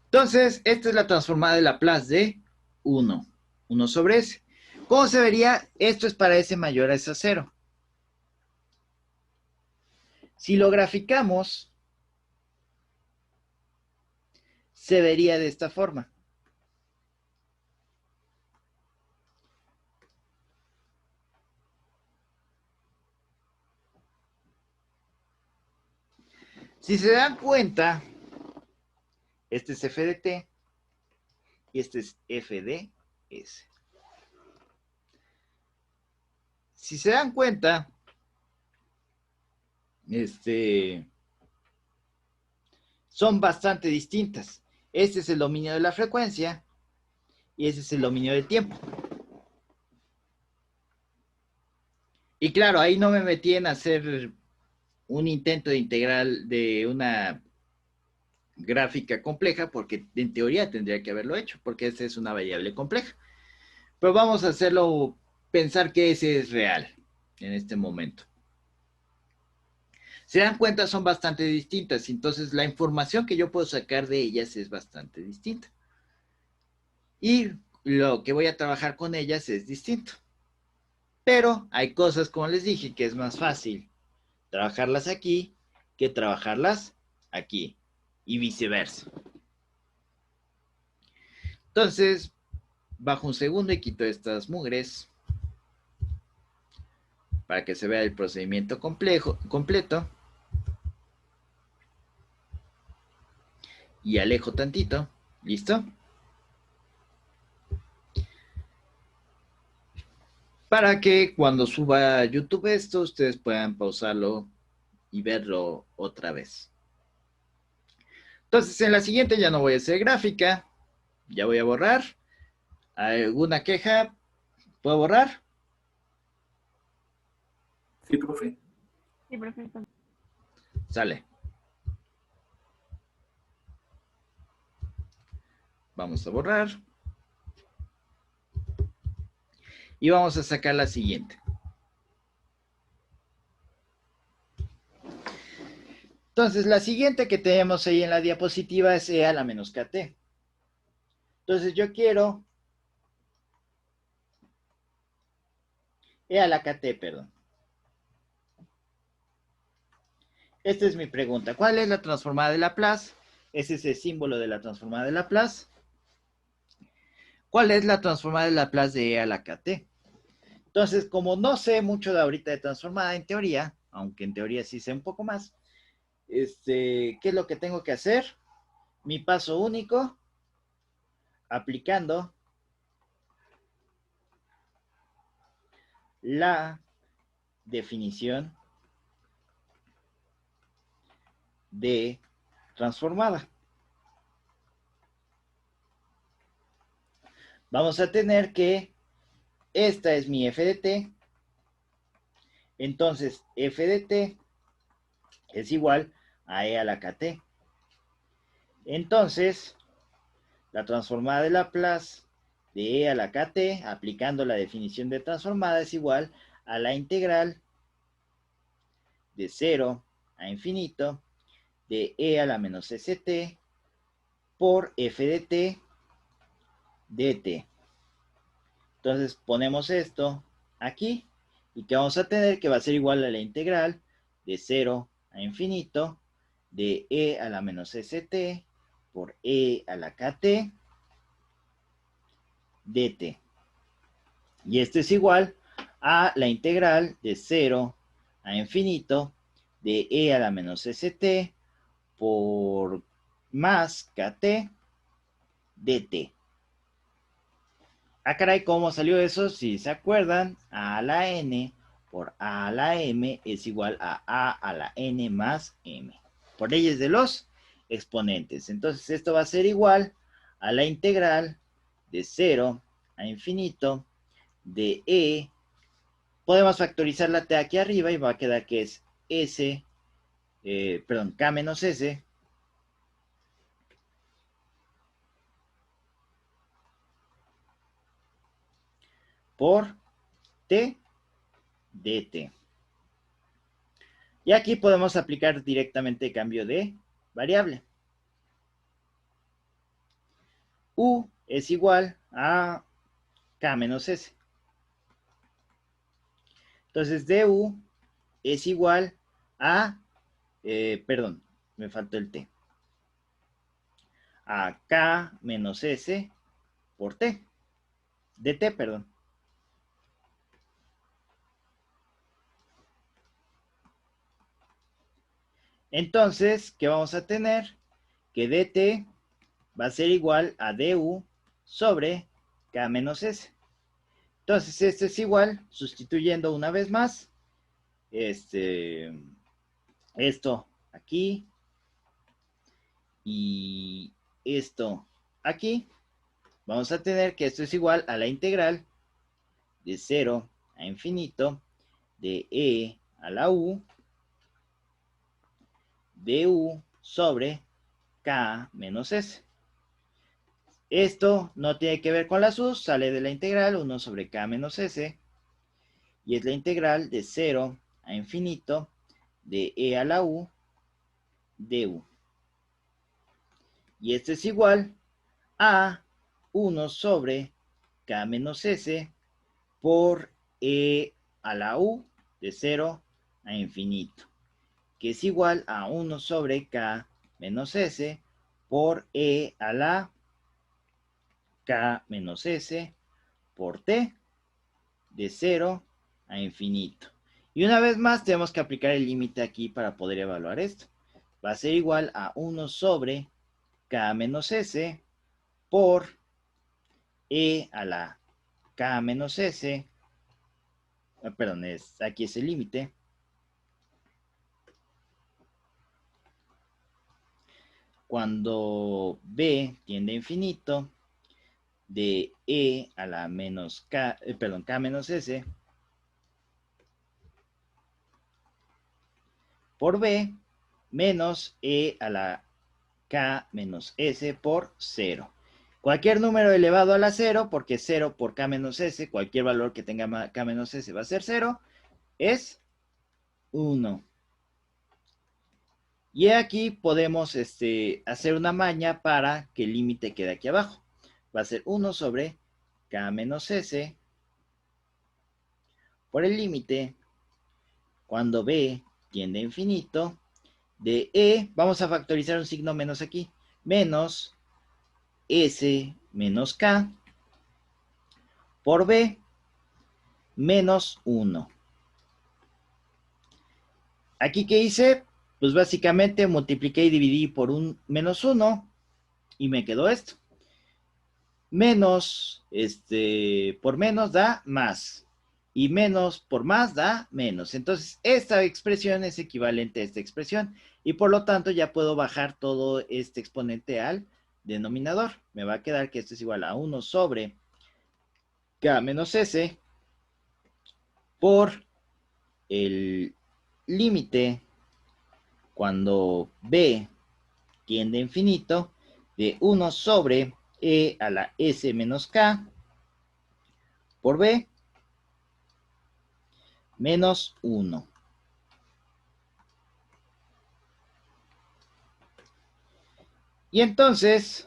Entonces, esta es la transformada de Laplace de 1. 1 sobre S. ¿Cómo se vería? Esto es para S mayor a S a 0. Si lo graficamos, se vería de esta forma. Si se dan cuenta, este es f de t y este es f de s. Si se dan cuenta, son bastante distintas. Este es el dominio de la frecuencia y este es el dominio del tiempo. Y claro, ahí no me metí en hacer un intento de integral de una gráfica compleja, porque en teoría tendría que haberlo hecho, porque esta es una variable compleja. Pero vamos a hacerlo, pensar que ese es real en este momento. Se dan cuenta, son bastante distintas, entonces la información que yo puedo sacar de ellas es bastante distinta. Y lo que voy a trabajar con ellas es distinto. Pero hay cosas, como les dije, que es más fácil trabajarlas aquí que trabajarlas aquí. Y viceversa. Entonces, bajo un segundo y quito estas mugres para que se vea el procedimiento completo. Y alejo tantito. ¿Listo? Para que cuando suba a YouTube esto, ustedes puedan pausarlo y verlo otra vez. Entonces, en la siguiente ya no voy a hacer gráfica. Ya voy a borrar. ¿Alguna queja? ¿Puedo borrar?
Sí, profe.
Sí, perfecto.
Sale. Vamos a borrar. Y vamos a sacar la siguiente. Entonces, la siguiente que tenemos ahí en la diapositiva es E a la menos KT. Entonces, yo quiero E a la KT, perdón. Esta es mi pregunta. ¿Cuál es la transformada de Laplace? Ese es el símbolo de la transformada de Laplace. ¿Cuál es la transformada de Laplace de E a la KT? Entonces, como no sé mucho de ahorita de transformada en teoría, aunque en teoría sí sé un poco más, ¿qué es lo que tengo que hacer? Mi paso único, aplicando la definición de transformada. Vamos a tener que esta es mi f de t. Entonces, f de t es igual a e a la kt. Entonces, la transformada de Laplace de e a la kt, aplicando la definición de transformada, es igual a la integral de 0 a infinito de e a la menos st por f de t dt. Entonces ponemos esto aquí y que vamos a tener que va a ser igual a la integral de 0 a infinito de e a la menos st por e a la kt dt. Y esto es igual a la integral de 0 a infinito de e a la menos st por más kt dt. Ah, caray, ¿cómo salió eso? Si se acuerdan, a a la n por a a la m es igual a la n más m. Por leyes de los exponentes. Entonces esto va a ser igual a la integral de 0 a infinito de e. Podemos factorizar la t aquí arriba y va a quedar que es s, k menos s por t dt. Y aquí podemos aplicar directamente cambio de variable. U es igual a k menos s. Entonces du es igual a, perdón, me faltó el t, a k menos s por t, dt, perdón. Entonces, ¿qué vamos a tener? Que dt va a ser igual a du sobre k menos s. Entonces, esto es igual, sustituyendo una vez más, esto aquí y esto aquí. Vamos a tener que esto es igual a la integral de 0 a infinito de e a la u du sobre k menos s. Esto no tiene que ver con las u, sale de la integral 1 sobre k menos s y es la integral de 0 a infinito de e a la u du. Y esto es igual a 1 sobre k menos s por e a la u de 0 a infinito, que es igual a 1 sobre k menos s por e a la k menos s por t de 0 a infinito. Y una vez más tenemos que aplicar el límite aquí para poder evaluar esto. Va a ser igual a 1 sobre k menos s por e a la k menos s, perdón, aquí es el límite, cuando b tiende a infinito, de e a la menos k, perdón, k menos s, por b, menos e a la k menos s por 0. Cualquier número elevado a la 0, porque 0 por k menos s, cualquier valor que tenga k menos s va a ser 0, es 1. Y aquí podemos hacer una maña para que el límite quede aquí abajo. Va a ser 1 sobre k menos s por el límite cuando b tiende a infinito de e, vamos a factorizar un signo menos aquí, menos s menos k por b menos 1. Aquí, ¿qué hice? Pues básicamente multipliqué y dividí por un menos 1 y me quedó esto. Menos, por menos da más. Y menos por más da menos. Entonces, esta expresión es equivalente a esta expresión. Y por lo tanto, ya puedo bajar todo este exponente al denominador. Me va a quedar que esto es igual a 1 sobre k menos s por el límite cuando b tiende a infinito de 1 sobre e a la s menos k por b menos 1. Y entonces,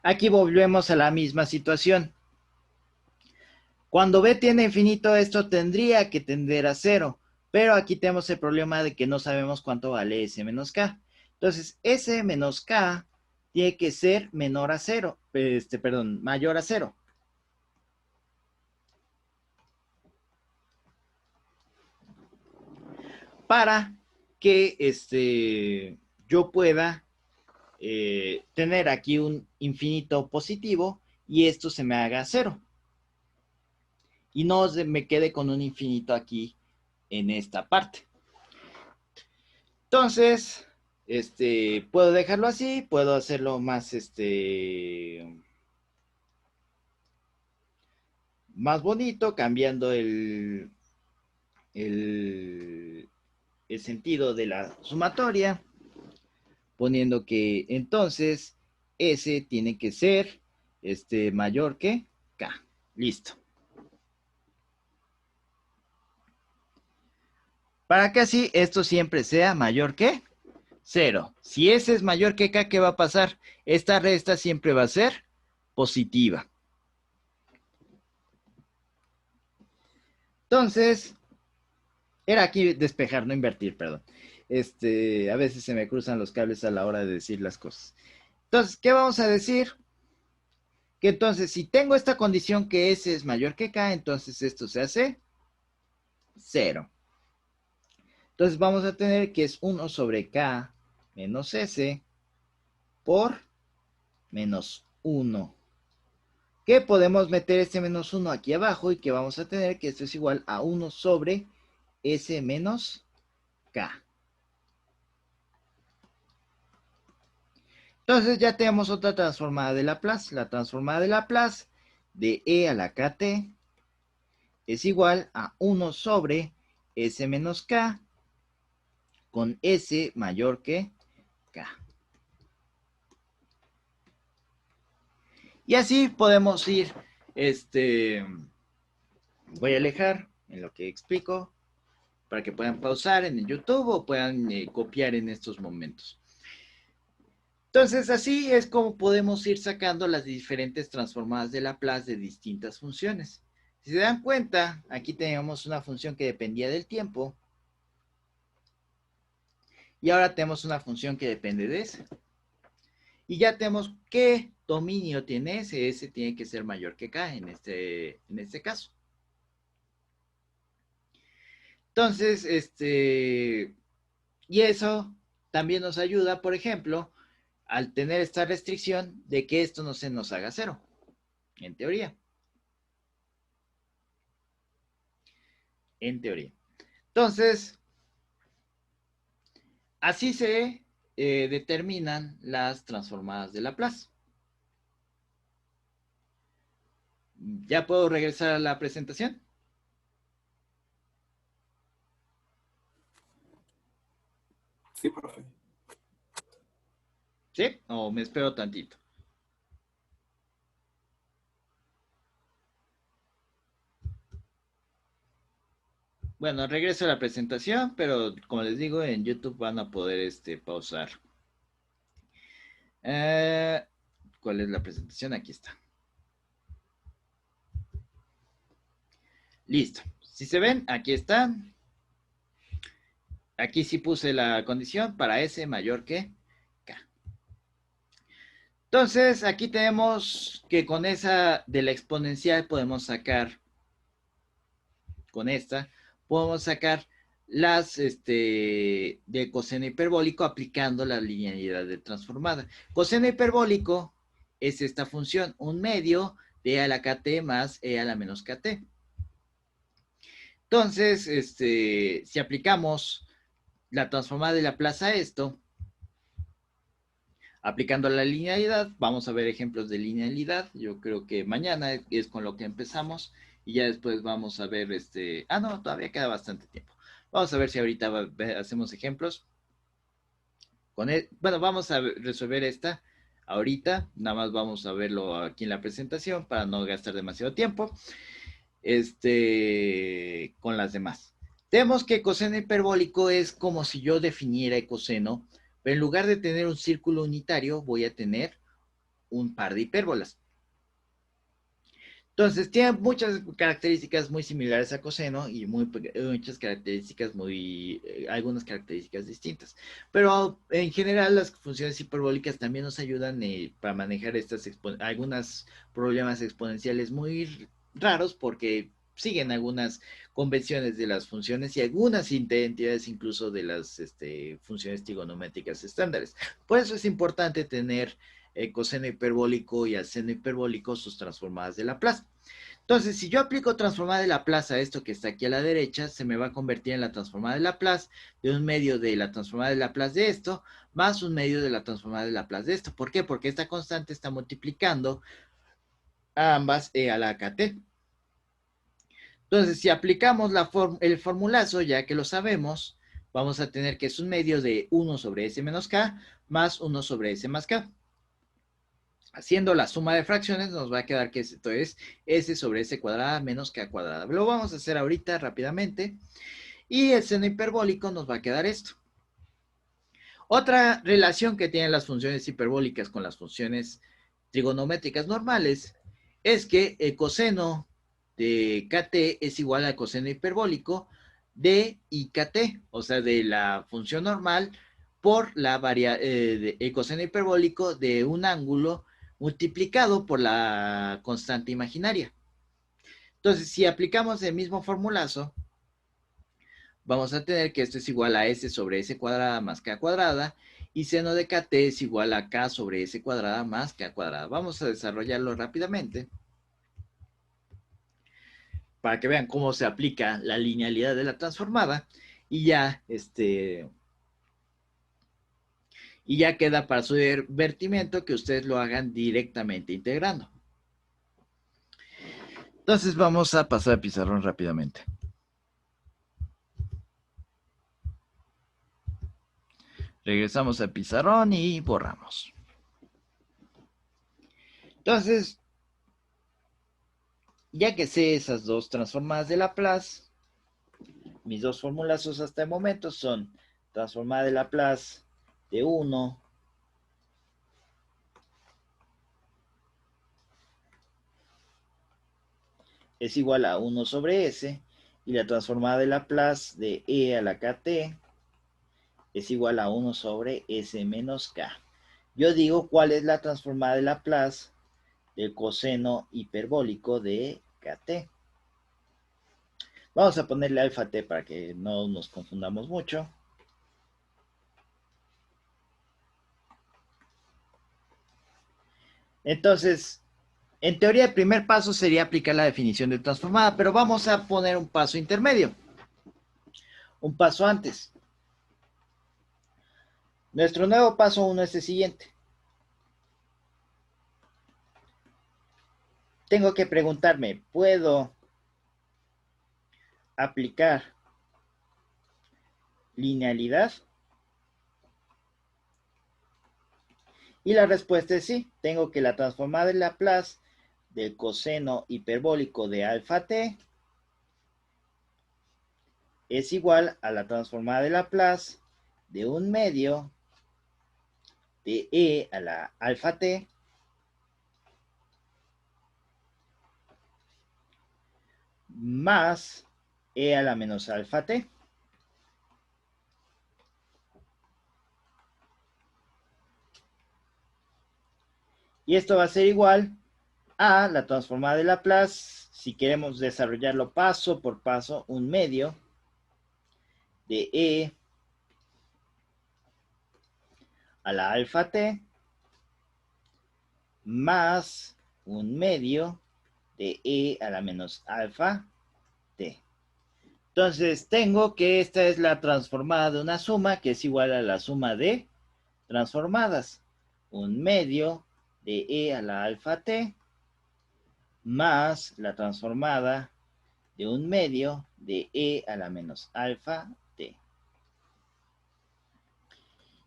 aquí volvemos a la misma situación. Cuando b tiende a infinito, esto tendría que tender a 0. Pero aquí tenemos el problema de que no sabemos cuánto vale s menos k. Entonces, s menos k tiene que ser menor a 0. Perdón, mayor a 0. Para que yo pueda tener aquí un infinito positivo y esto se me haga 0. Y no me quede con un infinito aquí en esta parte. Entonces, puedo dejarlo así, puedo hacerlo más, más bonito, cambiando el sentido de la sumatoria, poniendo que entonces S tiene que ser mayor que K. Listo. Para que así esto siempre sea mayor que 0. Si S es mayor que K, ¿qué va a pasar? Esta resta siempre va a ser positiva. Entonces, era aquí despejar, no invertir, perdón. A veces se me cruzan los cables a la hora de decir las cosas. Entonces, ¿qué vamos a decir? Que entonces, si tengo esta condición que S es mayor que K, entonces esto se hace 0. Entonces, vamos a tener que es 1 sobre K menos S por menos 1. Que podemos meter este menos 1 aquí abajo y que vamos a tener que esto es igual a 1 sobre S menos K. Entonces ya tenemos otra transformada de Laplace. La transformada de Laplace de E a la KT es igual a 1 sobre S menos K con S mayor que K. Y así podemos ir, voy a alejar en lo que explico para que puedan pausar en el YouTube o puedan copiar en estos momentos. Entonces, así es como podemos ir sacando las diferentes transformadas de Laplace de distintas funciones. Si se dan cuenta, aquí tenemos una función que dependía del tiempo. Y ahora tenemos una función que depende de S. Y ya tenemos qué dominio tiene S. S tiene que ser mayor que K en este caso. Entonces, y eso también nos ayuda, por ejemplo, al tener esta restricción de que esto no se nos haga 0, en teoría. En teoría. Entonces, así se determinan las transformadas de Laplace. ¿Ya puedo regresar a la presentación?
Sí, profe.
¿Sí? ¿O me espero tantito? Bueno, regreso a la presentación, pero como les digo, en YouTube van a poder pausar. ¿Cuál es la presentación? Aquí está. Listo. Si se ven, aquí está. Aquí sí puse la condición para S mayor que K. Entonces, aquí tenemos que con esa de la exponencial podemos sacar, con esta, podemos sacar las de coseno hiperbólico aplicando la linealidad de transformada. Coseno hiperbólico es esta función, un medio de E a la KT más E a la menos KT. Entonces, si aplicamos la transformada de Laplace a esto, aplicando la linealidad, vamos a ver ejemplos de linealidad. Yo creo que mañana es con lo que empezamos y ya después vamos a ver no, todavía queda bastante tiempo. Vamos a ver si ahorita hacemos ejemplos. Bueno, vamos a resolver esta ahorita. Nada más vamos a verlo aquí en la presentación para no gastar demasiado tiempo. Con las demás. Tenemos que coseno hiperbólico es como si yo definiera el coseno, pero en lugar de tener un círculo unitario, voy a tener un par de hipérbolas. Entonces, tiene muchas características muy similares a coseno y muchas características algunas características distintas. Pero en general, las funciones hiperbólicas también nos ayudan para manejar algunos problemas exponenciales muy raros porque siguen algunas convenciones de las funciones y algunas identidades incluso de las funciones trigonométricas estándares. Por eso es importante tener coseno hiperbólico y al seno hiperbólico sus transformadas de Laplace. Entonces, si yo aplico transformada de Laplace a esto que está aquí a la derecha, se me va a convertir en la transformada de Laplace de un medio de la transformada de Laplace de esto, más un medio de la transformada de Laplace de esto. ¿Por qué? Porque esta constante está multiplicando a ambas a la kt. Entonces, si aplicamos el formulazo, ya que lo sabemos, vamos a tener que es un medio de 1 sobre s menos k más 1 sobre s más k. Haciendo la suma de fracciones nos va a quedar que esto es s sobre s cuadrada menos k cuadrada. Lo vamos a hacer ahorita rápidamente. Y el seno hiperbólico nos va a quedar esto. Otra relación que tienen las funciones hiperbólicas con las funciones trigonométricas normales es que el coseno de kt es igual al coseno hiperbólico de ikt, o sea, de la función normal por el coseno hiperbólico de un ángulo multiplicado por la constante imaginaria. Entonces, si aplicamos el mismo formulazo, vamos a tener que esto es igual a s sobre s cuadrada más k cuadrada, y seno de kt es igual a k sobre s cuadrada más k cuadrada. Vamos a desarrollarlo rápidamente para que vean cómo se aplica la linealidad de la transformada, y ya queda para su divertimiento que ustedes lo hagan directamente integrando. Entonces vamos a pasar a pizarrón rápidamente. Regresamos al pizarrón y borramos. Entonces, ya que sé esas dos transformadas de Laplace, mis dos formulazos hasta el momento son transformada de Laplace de 1 es igual a 1 sobre s, y la transformada de Laplace de e a la kt es igual a 1 sobre s menos k. Yo digo cuál es la transformada de Laplace del coseno hiperbólico de kt. Vamos a ponerle alfa t para que no nos confundamos mucho. Entonces, en teoría el primer paso sería aplicar la definición de transformada, pero vamos a poner un paso intermedio. Un paso antes. Nuestro nuevo paso 1 es el siguiente. Tengo que preguntarme, ¿puedo aplicar linealidad? Y la respuesta es sí. Tengo que la transformada de Laplace del coseno hiperbólico de alfa t es igual a la transformada de Laplace de un medio de e a la alfa t más e a la menos alfa t. Y esto va a ser igual a la transformada de Laplace, si queremos desarrollarlo paso por paso, un medio de e a la alfa t más un medio de e a la menos alfa t. Entonces tengo que esta es la transformada de una suma que es igual a la suma de transformadas. Un medio de e a la alfa t más la transformada de un medio de e a la menos alfa t.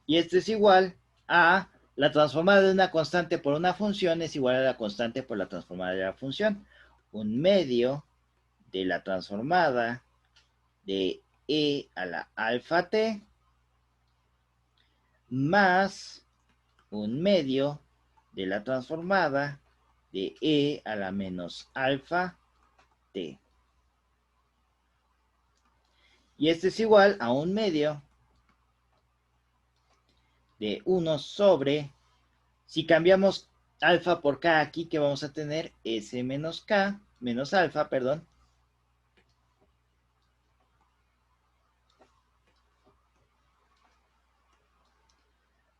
Y esto es igual a la transformada de una constante por una función es igual a la constante por la transformada de la función. Un medio de la transformada de e a la alfa t más un medio de la transformada de e a la menos alfa t. Y esto es igual a un medio de 1 sobre, si cambiamos alfa por k aquí, que vamos a tener s menos k, menos alfa, perdón,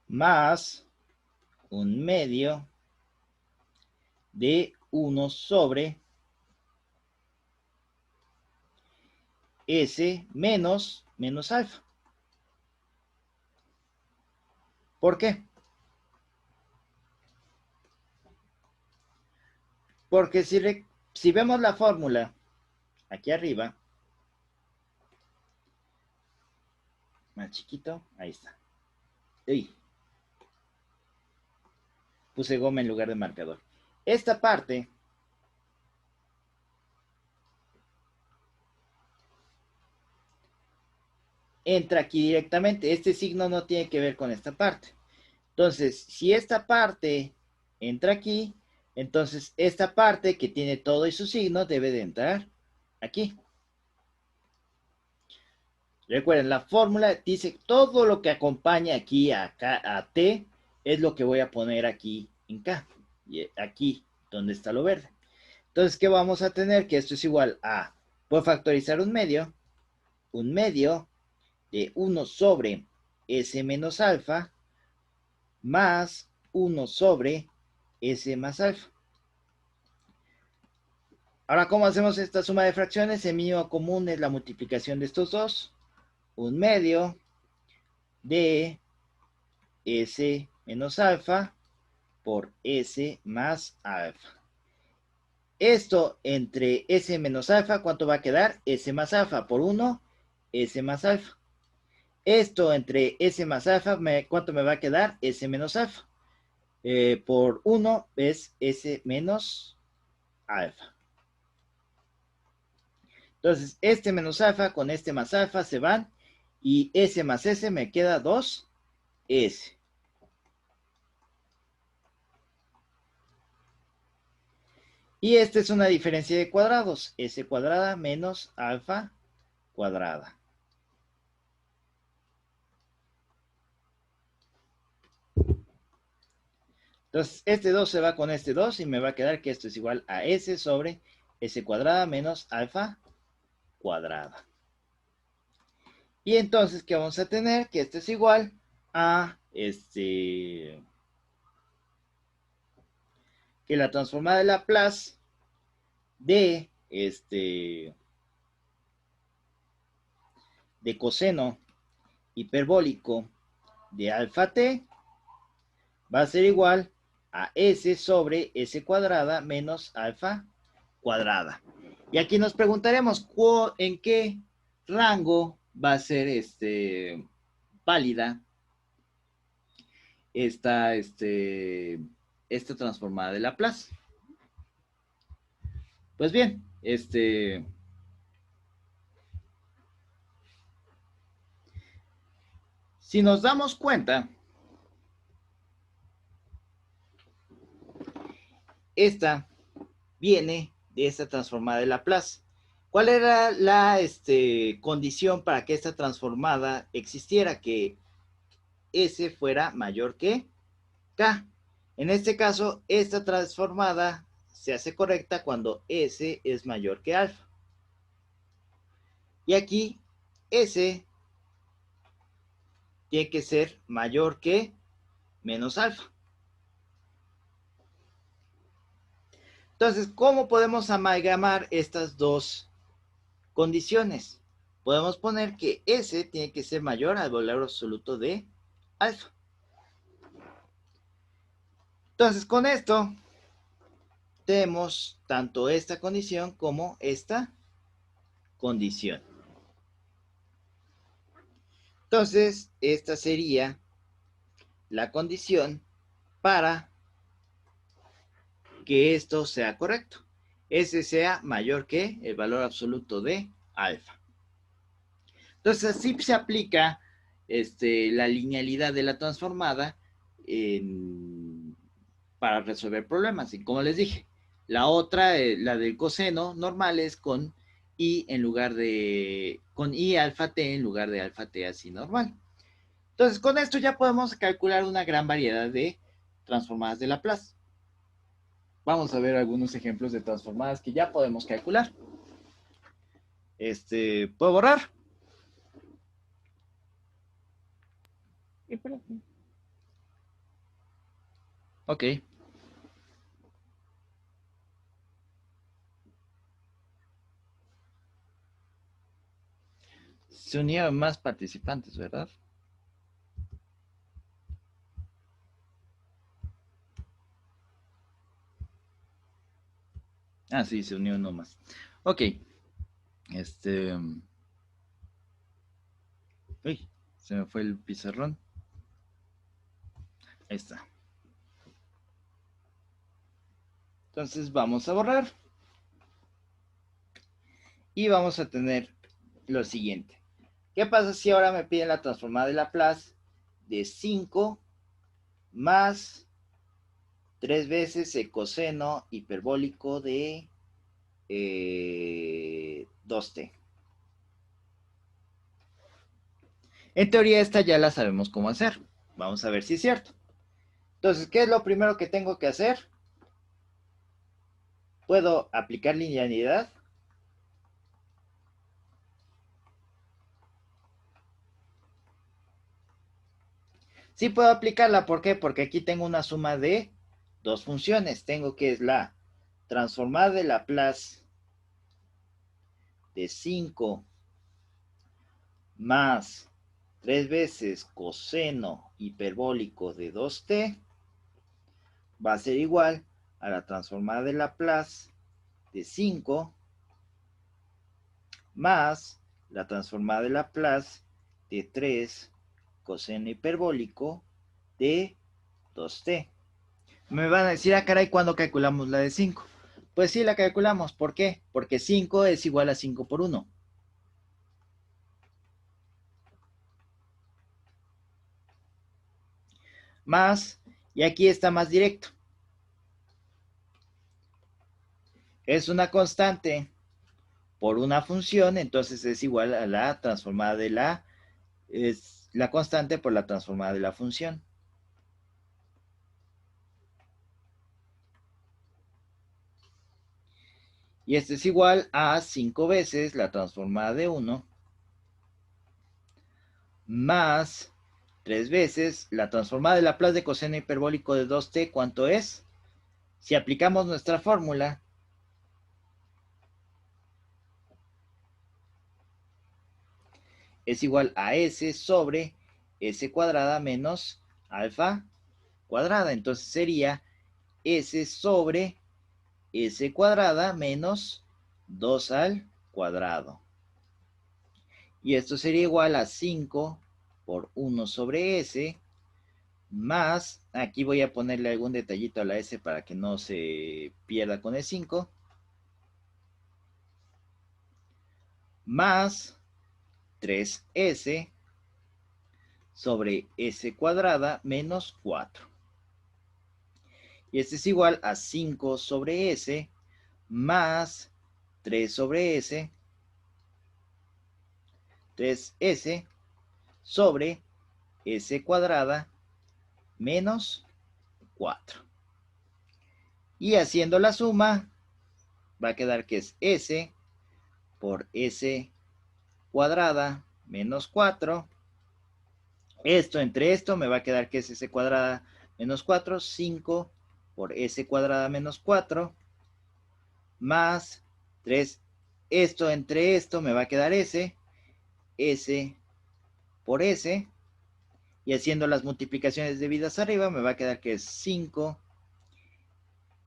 más un medio de 1 sobre S menos alfa. ¿Por qué? Porque si vemos la fórmula aquí arriba, más chiquito, ahí está. Uy. Puse goma en lugar de marcador. Esta parte entra aquí directamente. Este signo no tiene que ver con esta parte. Entonces, si esta parte entra aquí, entonces esta parte que tiene todo y su signo debe de entrar aquí. Recuerden, la fórmula dice todo lo que acompaña aquí a T es lo que voy a poner aquí en K. Y aquí, donde está lo verde. Entonces, ¿qué vamos a tener? Que esto es igual a, puedo factorizar un medio de 1 sobre S menos alfa más 1 sobre S más alfa. Ahora, ¿cómo hacemos esta suma de fracciones? El mínimo común es la multiplicación de estos dos. Un medio de S menos alfa por S más alfa. Esto entre S menos alfa, ¿cuánto va a quedar? S más alfa por 1, S más alfa. Esto entre S más alfa, ¿cuánto me va a quedar? S menos alfa. Por 1 es S menos alfa. Entonces, este menos alfa con este más alfa se van. Y S más S me queda 2S. Y esta es una diferencia de cuadrados. S cuadrada menos alfa cuadrada. Entonces, este 2 se va con este 2 y me va a quedar que esto es igual a S sobre S cuadrada menos alfa cuadrada. Y entonces, ¿qué vamos a tener? Que esto es igual a que la transformada de Laplace de coseno hiperbólico de alfa t va a ser igual a S sobre S cuadrada menos alfa cuadrada. Y aquí nos preguntaremos en qué rango va a ser válida esta transformada de Laplace. Pues bien, si nos damos cuenta, esta viene de esta transformada de Laplace. ¿Cuál era la condición para que esta transformada existiera? Que S fuera mayor que K. En este caso, esta transformada se hace correcta cuando S es mayor que alfa. Y aquí S tiene que ser mayor que menos alfa. Entonces, ¿cómo podemos amalgamar estas dos condiciones? Podemos poner que S tiene que ser mayor al valor absoluto de alfa. Entonces, con esto tenemos tanto esta condición como esta condición. Entonces, esta sería la condición para que esto sea correcto. S sea mayor que el valor absoluto de alfa. Entonces, así se aplica la linealidad de la transformada para resolver problemas. Y como les dije, la otra, la del coseno normal es con I alfa t en lugar de alfa t así normal. Entonces, con esto ya podemos calcular una gran variedad de transformadas de Laplace. Vamos a ver algunos ejemplos de transformadas que ya podemos calcular. ¿Puedo borrar?
Sí, pero sí.
Ok. Se unieron más participantes, ¿verdad? Ah, sí, se unió uno más. Ok. Uy, se me fue el pizarrón. Ahí está. Entonces vamos a borrar. Y vamos a tener lo siguiente. ¿Qué pasa si ahora me piden la transformada de Laplace de 5 más 3 veces el coseno hiperbólico de 2t? En teoría esta ya la sabemos cómo hacer. Vamos a ver si es cierto. Entonces, ¿qué es lo primero que tengo que hacer? Puedo aplicar linealidad. Sí puedo aplicarla, ¿por qué? Porque aquí tengo una suma de dos funciones. Tengo que es la transformada de Laplace de 5 más 3 veces coseno hiperbólico de 2t va a ser igual a la transformada de Laplace de 5 más la transformada de Laplace de 3 coseno hiperbólico de 2t. Me van a decir, ah, caray, ¿cuándo calculamos la de 5? Pues sí, la calculamos. ¿Por qué? Porque 5 es igual a 5 por 1. Más, y aquí está más directo. Es una constante por una función, entonces es igual a la transformada de es la constante por la transformada de la función. Y este es igual a 5 veces la transformada de 1 más 3 veces la transformada de Laplace de coseno hiperbólico de 2t, ¿cuánto es? Si aplicamos nuestra fórmula, es igual a s sobre s cuadrada menos alfa cuadrada. Entonces sería s sobre s cuadrada menos 2 al cuadrado. Y esto sería igual a 5 por 1 sobre s más, aquí voy a ponerle algún detallito a la s para que no se pierda con el 5, más 3s sobre s cuadrada menos 4. Y este es igual a 5 sobre s más 3 sobre s, 3s sobre s cuadrada menos 4. Y haciendo la suma, va a quedar que es s por s cuadrada menos 4. Esto entre esto me va a quedar que es s cuadrada menos 4, 5 por s cuadrada menos 4, más 3. Esto entre esto me va a quedar s por s. Y haciendo las multiplicaciones debidas arriba, me va a quedar que es 5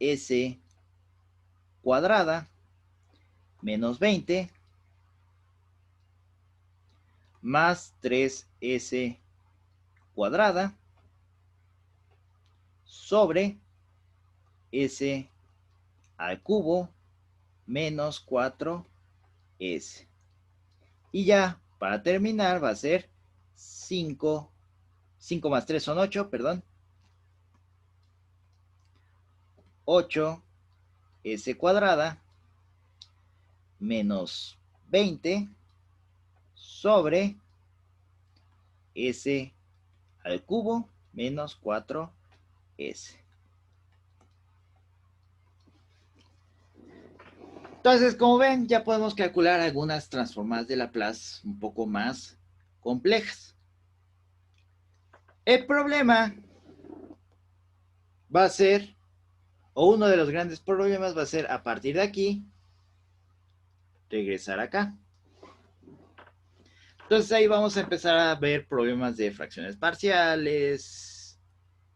s cuadrada menos 20 más 3s cuadrada sobre s al cubo menos 4s. Y ya, para terminar, va a ser 5 más 3 son 8, perdón. 8s cuadrada menos 20 sobre s al cubo menos 4s. Entonces, como ven, ya podemos calcular algunas transformadas de Laplace un poco más complejas. El problema va a ser, o uno de los grandes problemas va a ser a partir de aquí, regresar acá. Entonces ahí vamos a empezar a ver problemas de fracciones parciales,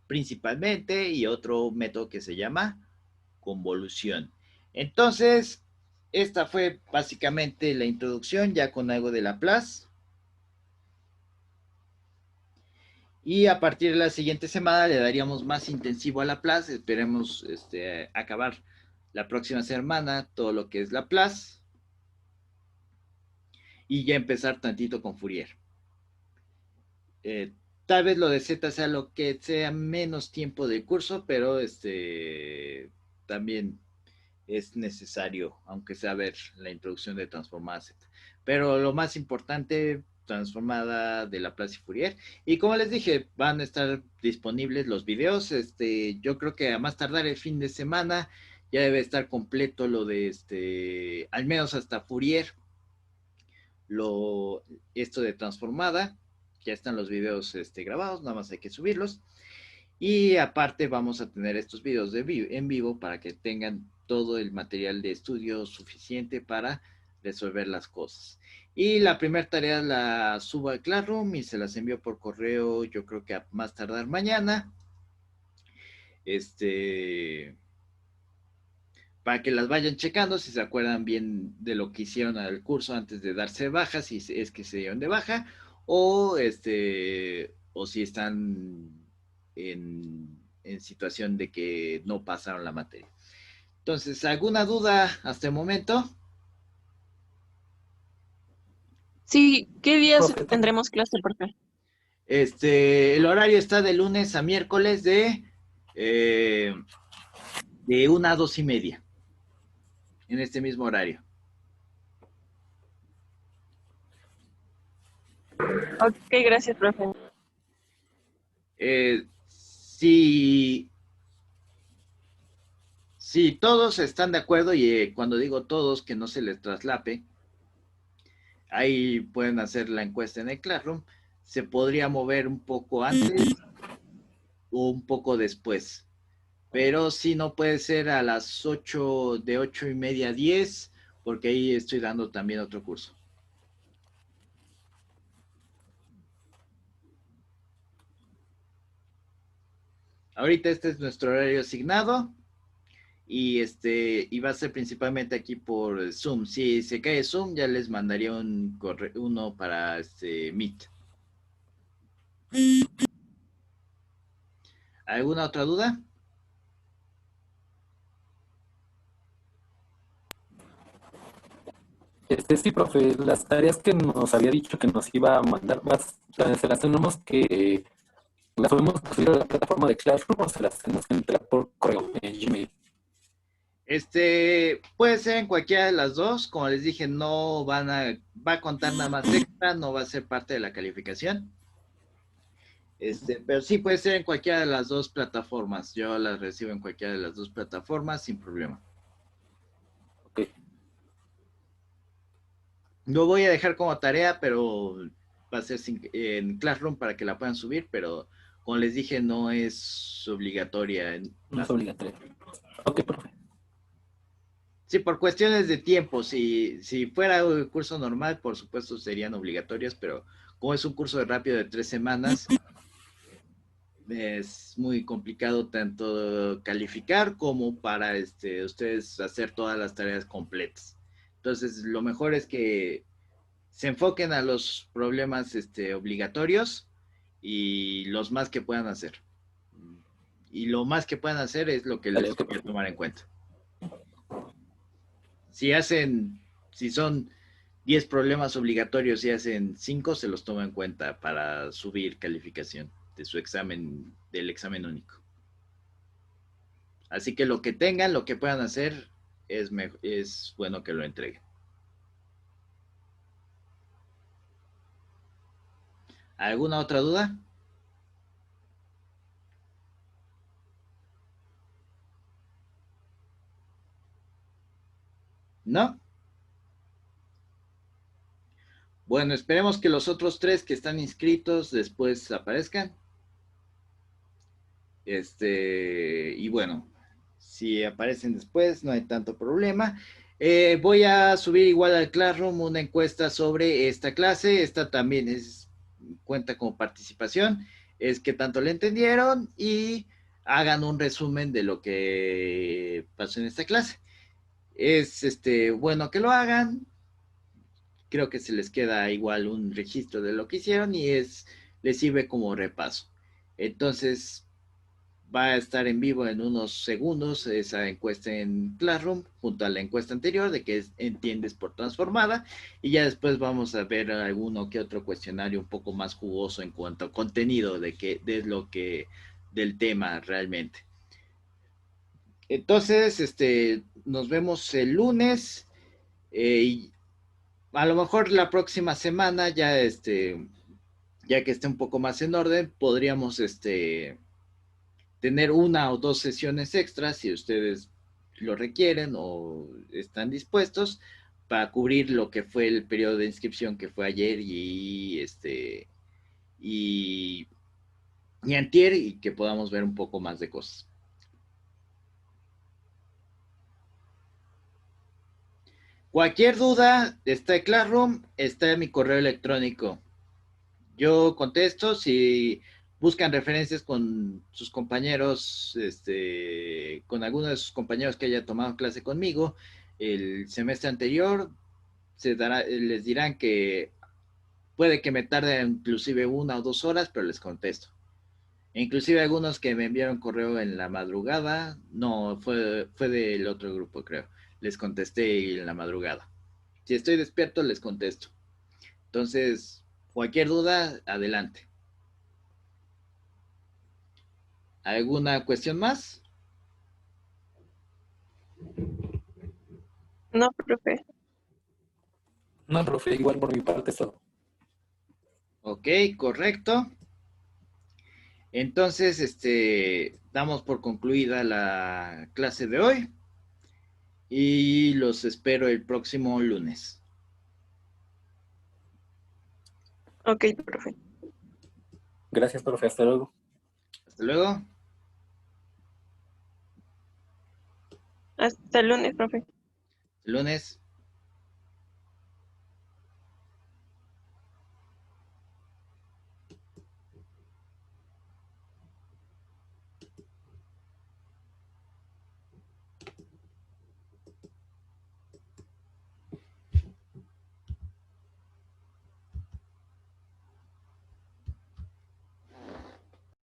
principalmente, y otro método que se llama convolución. Entonces, esta fue básicamente la introducción, ya con algo de Laplace. Y a partir de la siguiente semana le daríamos más intensivo a Laplace. Esperemos acabar la próxima semana todo lo que es Laplace. Y ya empezar tantito con Fourier. Tal vez lo de Z sea lo que sea menos tiempo de curso, pero también es necesario, aunque sea ver la introducción de transformada Z. Pero lo más importante, transformada de Laplace y Fourier. Y como les dije, van a estar disponibles los videos. Yo creo que a más tardar el fin de semana ya debe estar completo lo de al menos hasta Fourier, esto de transformada. Ya están los videos grabados, nada más hay que subirlos. Y aparte vamos a tener estos videos en vivo para que tengan todo el material de estudio suficiente para resolver las cosas. Y la primera tarea la subo al Classroom y se las envío por correo, yo creo que a más tardar mañana. Para que las vayan checando, si se acuerdan bien de lo que hicieron al curso antes de darse baja, si es que se dieron de baja, o si están en situación de que no pasaron la materia. Entonces, ¿alguna duda hasta el momento?
Sí, ¿qué días
Profe,
tendremos clase, profe?
El horario está de lunes a miércoles de 1 a 2:30, en este mismo horario.
Ok, gracias, profe.
Si todos están de acuerdo, y cuando digo todos, que no se les traslape, ahí pueden hacer la encuesta en el Classroom, se podría mover un poco antes o un poco después. Pero si no puede ser a las 8, de 8:30 a 10, porque ahí estoy dando también otro curso. Ahorita este es nuestro horario asignado y va a ser principalmente aquí por Zoom. Si se cae Zoom, ya les mandaría uno para Meet. ¿Alguna otra duda?
Sí, profe, las tareas que nos había dicho que nos iba a mandar, se las tenemos que, las podemos subir a la plataforma de Classroom o se las tenemos que entregar por correo en Gmail.
Puede ser en cualquiera de las dos. Como les dije, no va a contar nada más extra, no va a ser parte de la calificación. Pero sí puede ser en cualquiera de las dos plataformas. Yo las recibo en cualquiera de las dos plataformas sin problema.
Ok.
Lo voy a dejar como tarea, pero va a ser en Classroom para que la puedan subir, pero como les dije, no es obligatoria.
No es obligatorio. Ok, profe.
Sí, por cuestiones de tiempo. Si fuera un curso normal, por supuesto serían obligatorias, pero como es un curso de rápido de 3 semanas, es muy complicado tanto calificar como para ustedes hacer todas las tareas completas. Entonces, lo mejor es que se enfoquen a los problemas obligatorios y los más que puedan hacer. Y lo más que puedan hacer es lo que les voy a tomar en cuenta. Si son 10 problemas obligatorios y hacen 5, se los toma en cuenta para subir calificación de su examen, del examen único. Así que lo que tengan, lo que puedan hacer, es bueno que lo entreguen. ¿Alguna otra duda? ¿No? Bueno, esperemos que los otros 3 que están inscritos después aparezcan. Y bueno, si aparecen después, no hay tanto problema. Voy a subir igual al Classroom una encuesta sobre esta clase. Esta también cuenta como participación. Es que tanto le entendieron y hagan un resumen de lo que pasó en esta clase. Es bueno que lo hagan. Creo que se les queda igual un registro de lo que hicieron y les sirve como repaso. Entonces, va a estar en vivo en unos segundos esa encuesta en Classroom junto a la encuesta anterior de qué entiendes por transformada, y ya después vamos a ver alguno que otro cuestionario un poco más jugoso en cuanto a contenido de lo que del tema realmente. Entonces, nos vemos el lunes, y a lo mejor la próxima semana ya ya que esté un poco más en orden, podríamos tener una o dos sesiones extras si ustedes lo requieren o están dispuestos para cubrir lo que fue el periodo de inscripción que fue ayer y, y antier, y que podamos ver un poco más de cosas. Cualquier duda, está en Classroom, está en mi correo electrónico. Yo contesto. Si buscan referencias con sus compañeros, con alguno de sus compañeros que haya tomado clase conmigo el semestre anterior, les dirán que puede que me tarde inclusive 1 o 2 horas, pero les contesto. E inclusive algunos que me enviaron correo en la madrugada, no, fue del otro grupo, creo. Les contesté en la madrugada. Si estoy despierto, les contesto. Entonces, cualquier duda, adelante. ¿Alguna cuestión más?
No, profe.
No, profe, igual por mi parte eso.
Ok, correcto. Entonces, damos por concluida la clase de hoy y los espero el próximo lunes.
Ok, profe.
Gracias, profe, hasta luego.
Hasta luego.
Hasta el lunes, profe.
El lunes.